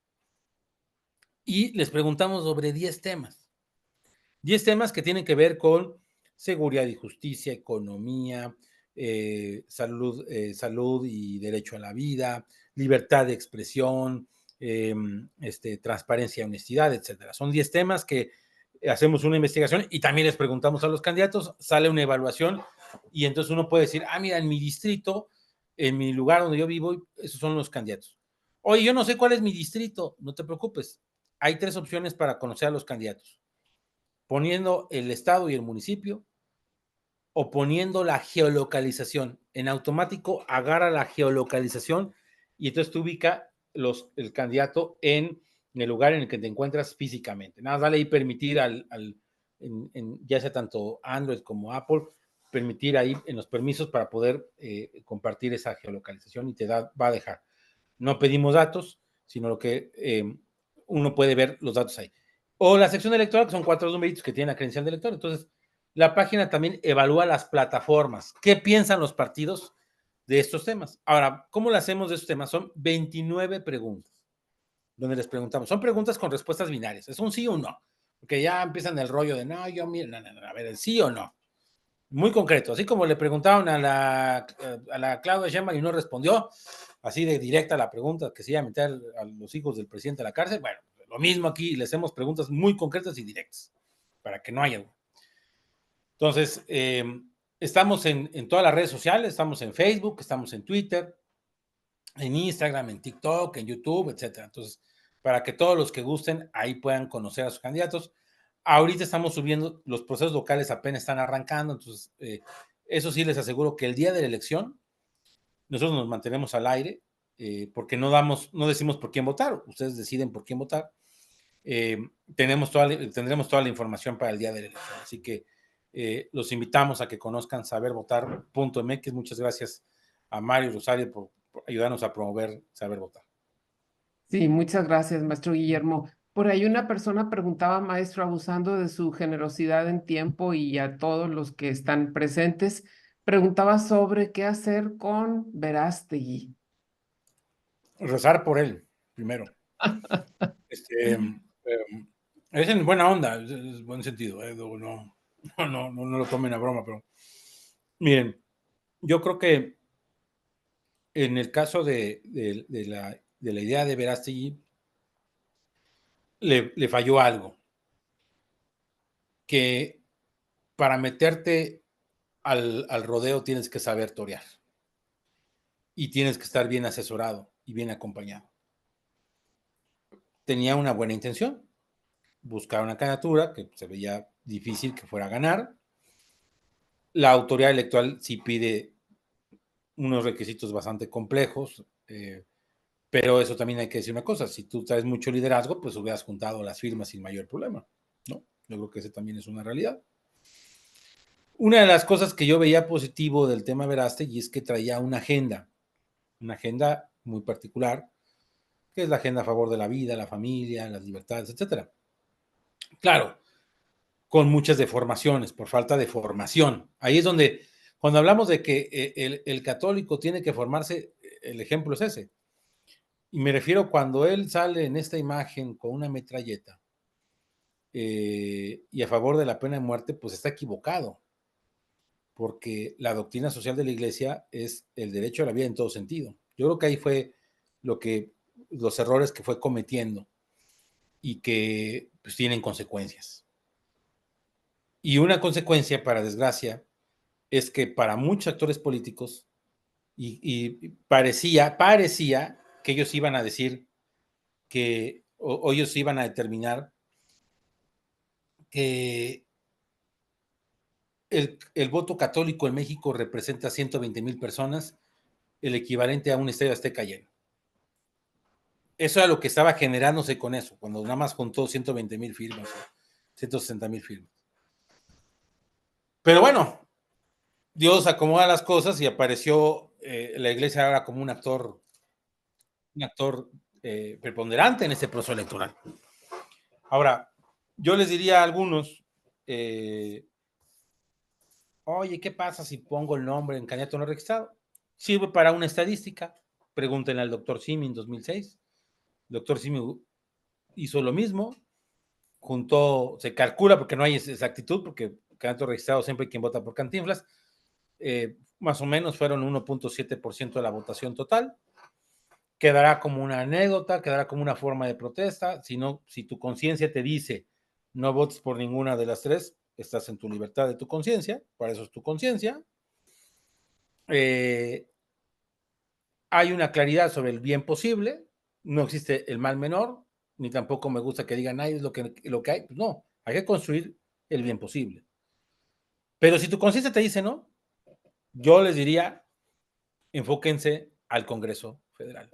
Y les preguntamos sobre 10 temas. 10 temas que tienen que ver con seguridad y justicia, economía, salud y derecho a la vida, libertad de expresión, transparencia y honestidad, etcétera. Son 10 temas que hacemos una investigación y también les preguntamos a los candidatos, sale una evaluación Y entonces uno puede decir, mira, en mi distrito, en mi lugar donde yo vivo, esos son los candidatos. Oye, yo no sé cuál es mi distrito, no te preocupes. Hay 3 opciones para conocer a los candidatos. Poniendo el estado y el municipio, o poniendo la geolocalización. En automático agarra la geolocalización y entonces te ubica el candidato en el lugar en el que te encuentras físicamente. Nada más dale ahí permitir ya sea tanto Android como Apple, permitir ahí en los permisos para poder compartir esa geolocalización y va a dejar. No pedimos datos, sino lo que uno puede ver los datos ahí. O la sección electoral, que son 4 numeritos que tienen la credencial de elector. Entonces, la página también evalúa las plataformas. ¿Qué piensan los partidos de estos temas? Ahora, ¿cómo lo hacemos de estos temas? Son 29 preguntas, donde les preguntamos. Son preguntas con respuestas binarias. Es un sí o no. Porque ya empiezan el rollo de, no, a ver, el sí o no. Muy concreto. Así como le preguntaron a la Claudia Sheinbaum y no respondió, así de directa la pregunta, que se iba a meter a los hijos del presidente a la cárcel. Bueno, lo mismo aquí, le hacemos preguntas muy concretas y directas, para que no haya duda. Entonces, estamos en todas las redes sociales, estamos en Facebook, estamos en Twitter, en Instagram, en TikTok, en YouTube, etcétera. Entonces, para que todos los que gusten ahí puedan conocer a sus candidatos. Ahorita estamos subiendo, los procesos locales apenas están arrancando, entonces, eso sí les aseguro que el día de la elección, nosotros nos mantenemos al aire, porque no decimos por quién votar, ustedes deciden por quién votar. Tendremos toda la información para el día de la elección, así que los invitamos a que conozcan sabervotar.mx. Muchas gracias a Mario Rosario por ayudarnos a promover Saber Votar. Sí, muchas gracias, maestro Guillermo. Por ahí una persona preguntaba, maestro, abusando de su generosidad en tiempo y a todos los que están presentes, preguntaba sobre qué hacer con Verástegui. Rezar por él, primero. Es en buena onda, es buen sentido, no lo tomen a broma, pero miren, yo creo que en el caso de la idea de Verástegui, le falló algo, que para meterte al rodeo tienes que saber torear y tienes que estar bien asesorado y bien acompañado. Tenía una buena intención, buscar una candidatura que se veía difícil que fuera a ganar. La autoridad electoral sí pide unos requisitos bastante complejos, pero eso también hay que decir una cosa, si tú traes mucho liderazgo, pues hubieras juntado las firmas sin mayor problema, ¿no? Yo creo que ese también es una realidad. Una de las cosas que yo veía positivo del tema Verástegui es que traía una agenda muy particular, que es la agenda a favor de la vida, la familia, las libertades, etcétera. Claro, con muchas deformaciones, por falta de formación. Ahí es donde, cuando hablamos de que el católico tiene que formarse, el ejemplo es ese. Y me refiero cuando él sale en esta imagen con una metralleta y a favor de la pena de muerte, pues está equivocado, porque la doctrina social de la Iglesia es el derecho a la vida en todo sentido. Yo creo que ahí fue los errores que fue cometiendo y que pues tienen consecuencias. Y una consecuencia, para desgracia, es que para muchos actores políticos, y parecía que ellos iban a decir o ellos iban a determinar que el voto católico en México representa 120,000 personas, el equivalente a un estadio Azteca lleno. Eso era lo que estaba generándose con eso, cuando nada más juntó 120,000 firmas, 160,000 firmas. Pero bueno, Dios acomoda las cosas y apareció la Iglesia ahora como un actor preponderante en este proceso electoral. Ahora, yo les diría a algunos, oye, ¿qué pasa si pongo el nombre en candidato no registrado? Sirve para una estadística. Pregúntenle al doctor Simi en 2006. El doctor Simi hizo lo mismo, se calcula, porque no hay exactitud, porque candidato registrado siempre hay quien vota por Cantinflas, más o menos fueron 1.7% de la votación total. Quedará como una anécdota, quedará como una forma de protesta. Si tu conciencia te dice no votes por ninguna de las tres, estás en tu libertad de tu conciencia, para eso es tu conciencia. hay una claridad sobre el bien posible, no existe el mal menor, ni tampoco me gusta que digan, ay, es lo que hay. Pues no, hay que construir el bien posible. Pero si tu conciencia te dice no, yo les diría, enfóquense al Congreso Federal.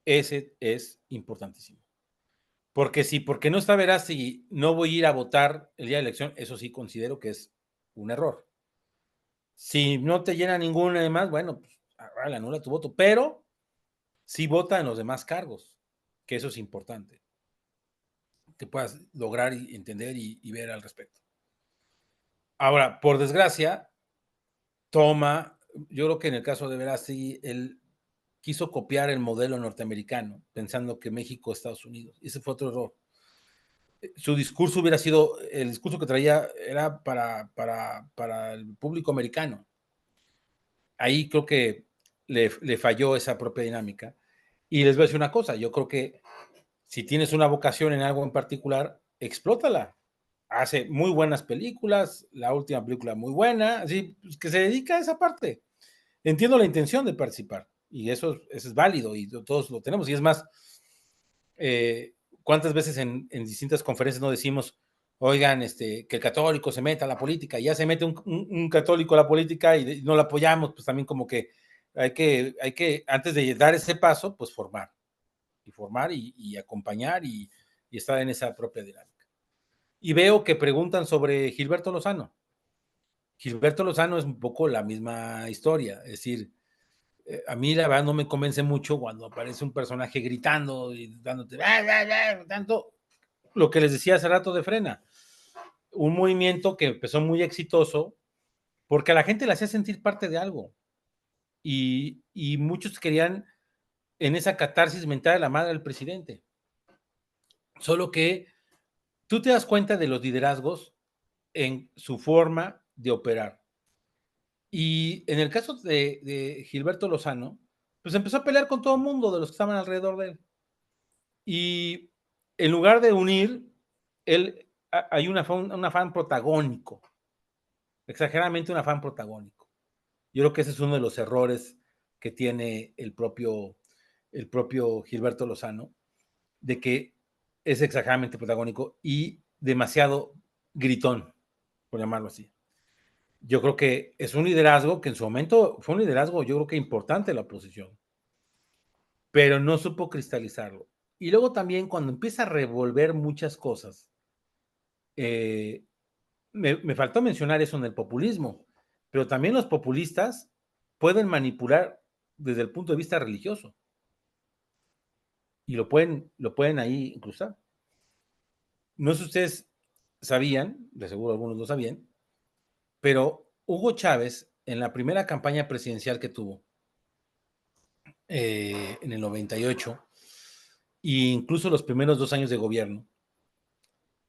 Ese es importantísimo. Porque no está verás si no voy a ir a votar el día de elección, eso sí considero que es un error. Si no te llena ninguna demás, bueno, pues anula tu voto, pero sí vota en los demás cargos, que eso es importante, que puedas lograr y entender y ver al respecto. Ahora, por desgracia, yo creo que en el caso de Verástegui, él quiso copiar el modelo norteamericano, pensando que México es Estados Unidos. Ese fue otro error. Su discurso hubiera sido, el discurso que traía era para el público americano. Ahí creo que le falló esa propia dinámica. Y les voy a decir una cosa, yo creo que si tienes una vocación en algo en particular, explótala. Hace muy buenas películas, la última película muy buena, así pues, que se dedica a esa parte. Entiendo la intención de participar y eso es válido y todos lo tenemos. Y es más, ¿cuántas veces en distintas conferencias no decimos, oigan, que el católico se meta a la política? Y ya se mete un católico a la política y no lo apoyamos, pues también como que hay que antes de dar ese paso, pues formar y acompañar y estar en esa propia dinámica. Y veo que preguntan sobre Gilberto Lozano. Gilberto Lozano es un poco la misma historia, es decir, a mí la verdad no me convence mucho cuando aparece un personaje gritando y dándote tanto lo que les decía hace rato de Frena, un movimiento que empezó muy exitoso porque a la gente le hacía sentir parte de algo y muchos querían en esa catarsis mental a la madre del presidente, solo que tú te das cuenta de los liderazgos en su forma de operar. Y en el caso de Gilberto Lozano, pues empezó a pelear con todo el mundo de los que estaban alrededor de él. Y en lugar de unir, hay un afán protagónico, exageradamente un afán protagónico. Yo creo que ese es uno de los errores que tiene el propio Gilberto Lozano, de que es exageradamente protagónico y demasiado gritón, por llamarlo así. Yo creo que es un liderazgo que en su momento fue un liderazgo, yo creo que importante en la oposición, pero no supo cristalizarlo. Y luego también cuando empieza a revolver muchas cosas, me faltó mencionar eso en el populismo, pero también los populistas pueden manipular desde el punto de vista religioso y lo pueden ahí incrustar. No sé si ustedes sabían, de seguro algunos lo sabían, pero Hugo Chávez, en la primera campaña presidencial que tuvo, en el 98, e incluso los primeros 2 años de gobierno,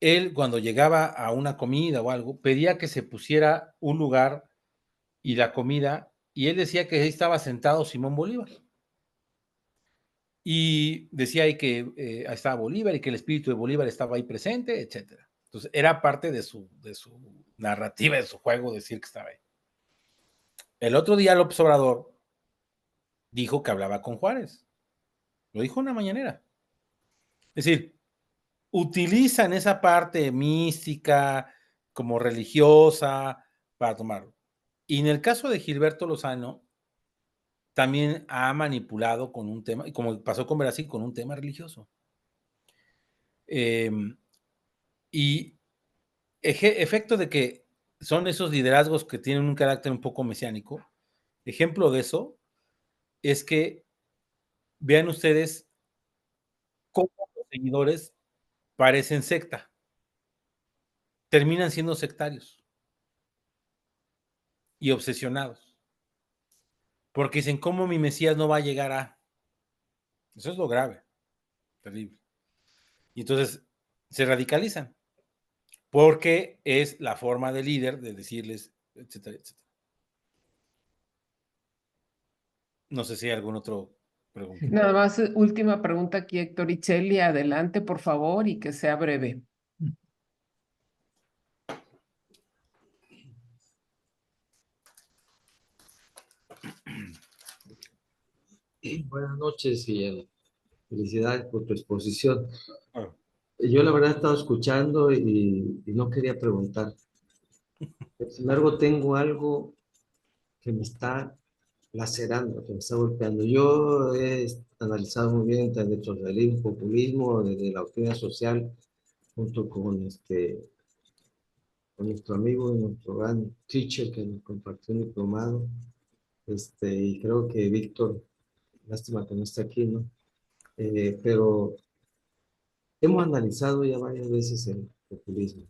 él cuando llegaba a una comida o algo, pedía que se pusiera un lugar y la comida, y él decía que ahí estaba sentado Simón Bolívar. Y decía ahí que ahí estaba Bolívar y que el espíritu de Bolívar estaba ahí presente, etcétera. Entonces era parte de su narrativa, de su juego, decir que estaba ahí. El otro día López Obrador dijo que hablaba con Juárez. Lo dijo en una mañanera. Es decir, utilizan esa parte mística, como religiosa, para tomarlo. Y en el caso de Gilberto Lozano, también ha manipulado con un tema, como pasó con Brasil, con un tema religioso. Y efecto de que son esos liderazgos que tienen un carácter un poco mesiánico, ejemplo de eso es que vean ustedes cómo los seguidores parecen secta, terminan siendo sectarios y obsesionados, porque dicen, ¿cómo mi Mesías no va a llegar a? Eso es lo grave, terrible. Y entonces se radicalizan, porque es la forma de líder de decirles, etcétera, etcétera. No sé si hay algún otro pregunta. Nada más, última pregunta aquí, Héctor Ichelli, adelante, por favor, y que sea breve. buenas noches y felicidades por tu exposición. Ah. Yo la verdad he estado escuchando y no quería preguntar. Sin embargo, tengo algo que me está lacerando, que me está golpeando. Yo he analizado muy bien desde el socialismo, populismo, desde la doctrina social, junto con nuestro amigo, nuestro gran teacher que nos compartió un diplomado. Y creo que Víctor, lástima que no está aquí, ¿no? Pero hemos analizado ya varias veces el populismo.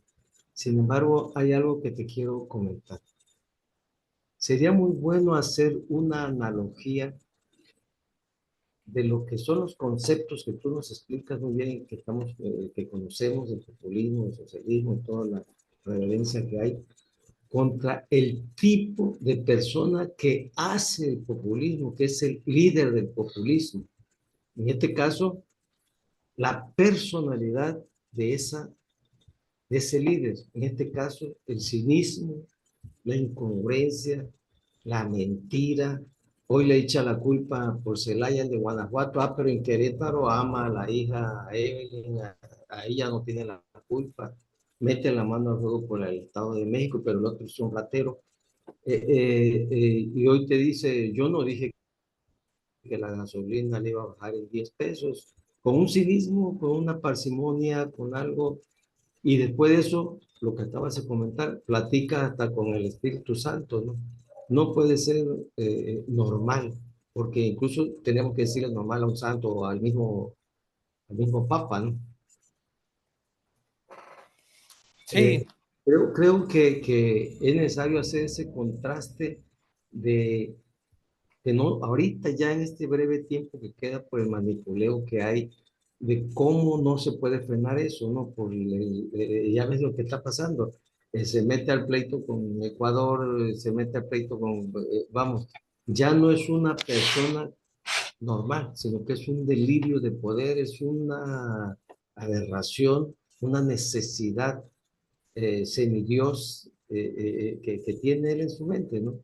Sin embargo, hay algo que te quiero comentar. Sería muy bueno hacer una analogía de lo que son los conceptos que tú nos explicas muy bien, que conocemos del populismo, del socialismo, toda la reverencia que hay, contra el tipo de persona que hace el populismo, que es el líder del populismo. En este caso, la personalidad de ese líder. En este caso, el cinismo, la incongruencia, la mentira. Hoy le echa la culpa por Celaya de Guanajuato, pero en Querétaro ama a la hija a Evelyn, a ella no tiene la culpa. Mete la mano al fuego por el Estado de México, pero el otro es un ratero. Y hoy te dice, yo no dije que la gasolina le iba a bajar en 10 pesos, con un cinismo, con una parsimonia, con algo. Y después de eso, lo que acabas de comentar, platica hasta con el Espíritu Santo, ¿no? No puede ser normal, porque incluso tenemos que decirle normal a un santo o al mismo Papa, ¿no? Sí. Creo que es necesario hacer ese contraste de que no, ahorita ya en este breve tiempo que queda por el manipuleo que hay, de cómo no se puede frenar eso, ¿no? Ya ves lo que está pasando. Se mete al pleito con Ecuador, se mete al pleito con, vamos, ya no es una persona normal, sino que es un delirio de poder, es una aberración, una necesidad semidios que tiene él en su mente, ¿no?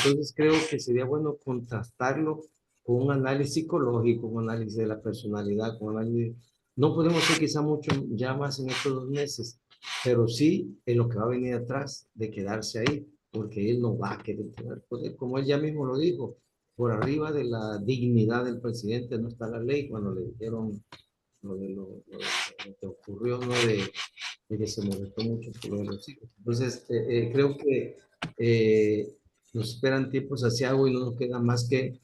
Entonces creo que sería bueno contrastarlo con un análisis psicológico, un análisis de la personalidad, con un análisis... No podemos hacer quizá mucho ya más en estos 2 meses, pero sí en lo que va a venir atrás de quedarse ahí, porque él no va a querer tener poder, como él ya mismo lo dijo, por arriba de la dignidad del presidente no está la ley, cuando le dijeron lo que ocurrió, ¿no? De que se molestó mucho por lo de los hijos. Entonces, creo que nos esperan tiempos hacia algo y no nos queda más que,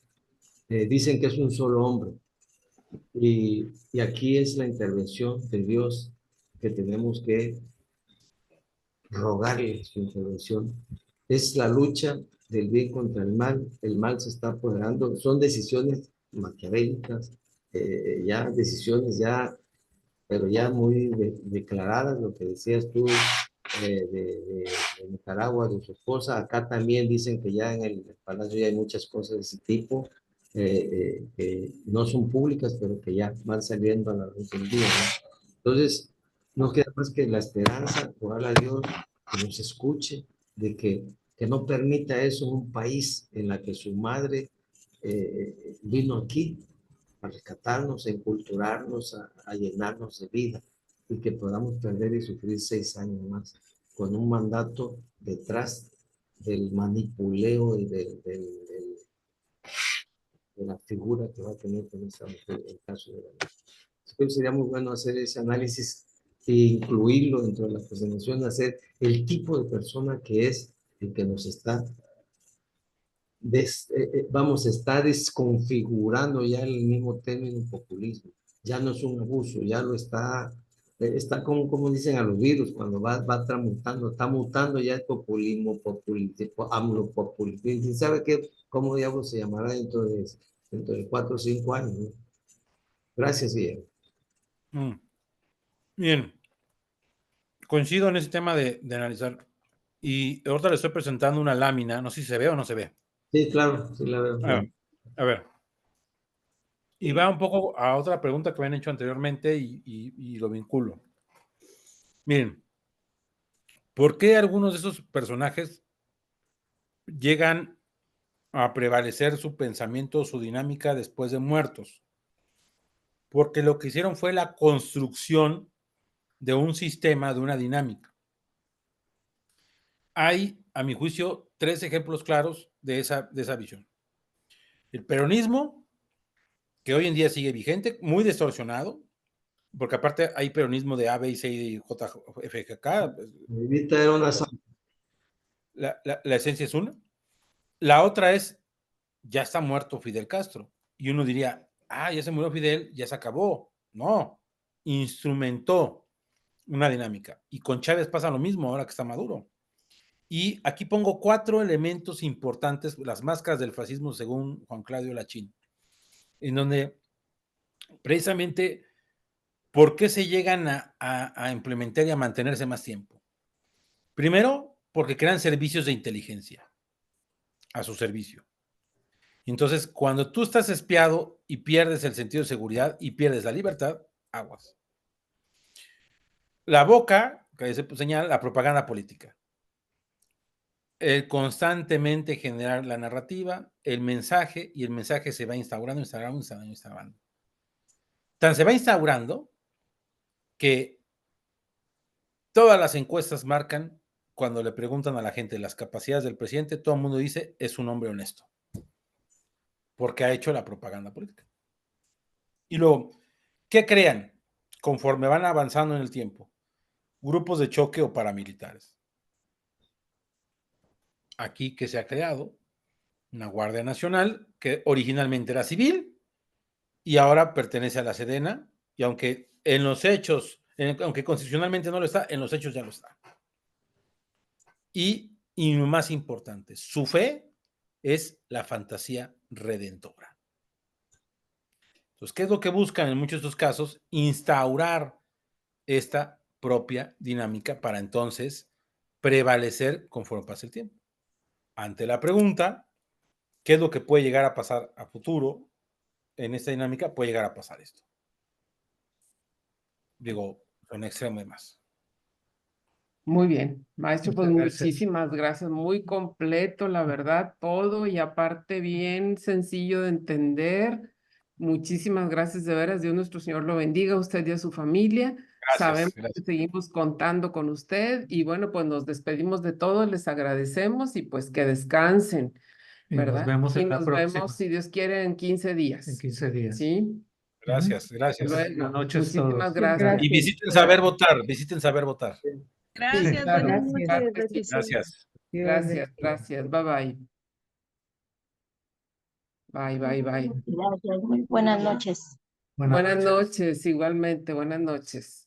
dicen que es un solo hombre. Y aquí es la intervención de Dios que tenemos que rogarle su intervención. Es la lucha del bien contra el mal se está apoderando, son decisiones maquiavélicas, ya decisiones ya, pero ya muy declaradas, lo que decías tú, de Nicaragua, de su esposa. Acá también dicen que ya en el Palacio ya hay muchas cosas de ese tipo, que no son públicas, pero que ya van saliendo a la luz del día, ¿no? Entonces, no queda más que la esperanza, ojalá a Dios que nos escuche, de que no permita eso en un país en la que su madre vino aquí a rescatarnos, a enculturarnos, a llenarnos de vida y que podamos perder y sufrir 6 años más con un mandato detrás del manipuleo y de la figura que va a tener con esa mujer, el caso de la mujer. Creo que sería muy bueno hacer ese análisis e incluirlo dentro de la presentación, hacer el tipo de persona que es el que nos está está desconfigurando ya el mismo término populismo. Ya no es un abuso, ya lo está como dicen a los virus, cuando va mutando, está mutando ya el populismo, populismo. ¿Y sabe qué? ¿Cómo diablos se llamará dentro de 4 o 5 años? ¿No? Gracias, Guillermo. Bien, coincido en ese tema de analizar. Y ahorita le estoy presentando una lámina, no sé si se ve o no se ve. Sí, claro, sí la veo. A ver. Y va un poco a otra pregunta que me han hecho anteriormente y lo vinculo. Miren, ¿por qué algunos de esos personajes llegan a prevalecer su pensamiento, su dinámica después de muertos. Porque lo que hicieron fue la construcción de un sistema, de una dinámica. Hay, a mi juicio, 3 ejemplos claros de esa visión. El peronismo, que hoy en día sigue vigente, muy distorsionado, porque aparte hay peronismo de A, B, C y JFK. Evita era una... La esencia es una. La otra es, ya está muerto Fidel Castro. Y uno diría, ya se murió Fidel, ya se acabó. No, instrumentó una dinámica. Y con Chávez pasa lo mismo ahora que está Maduro. Y aquí pongo 4 elementos importantes, las máscaras del fascismo según Juan Claudio Lachín, en donde precisamente, ¿por qué se llegan a implementar y a mantenerse más tiempo? Primero, porque crean servicios de inteligencia a su servicio. Entonces, cuando tú estás espiado y pierdes el sentido de seguridad y pierdes la libertad, aguas. La boca, que se señala, la propaganda política. El constantemente generar la narrativa, el mensaje, y el mensaje se va instaurando. Tan se va instaurando que todas las encuestas marcan, cuando le preguntan a la gente las capacidades del presidente, todo el mundo dice, es un hombre honesto, porque ha hecho la propaganda política. Y luego, ¿qué crean? Conforme van avanzando en el tiempo, grupos de choque o paramilitares. Aquí que se ha creado una Guardia Nacional que originalmente era civil y ahora pertenece a la Sedena, y aunque en los hechos, aunque constitucionalmente no lo está, en los hechos ya lo está. Y lo más importante, su fe es la fantasía redentora. Entonces, ¿qué es lo que buscan en muchos de estos casos? Instaurar esta propia dinámica para entonces prevalecer conforme pase el tiempo. Ante la pregunta, ¿qué es lo que puede llegar a pasar a futuro en esta dinámica? Puede llegar a pasar esto. Digo, un extremo de más. Muy bien, maestro, pues muchísimas gracias, muy completo, la verdad, todo y aparte bien sencillo de entender. Muchísimas gracias de veras, Dios nuestro Señor lo bendiga a usted y a su familia. Gracias, Sabemos gracias. que seguimos contando con usted y bueno, pues nos despedimos de todos, les agradecemos y pues que descansen, Y ¿verdad? nos vemos Y en la nos próxima. vemos, si Dios quiere, en 15 días. En 15 días. ¿Sí? Gracias, gracias. Luego, Buenas noches muchísimas todos. gracias. Y visiten Saber Votar, visiten Saber Votar. Gracias, claro, buenas gracias. noches, Gracias. bendiciones. Gracias, gracias. Bye, bye. Bye, bye, bye. Gracias, muy buenas noches. Buenas noches, igualmente, buenas noches.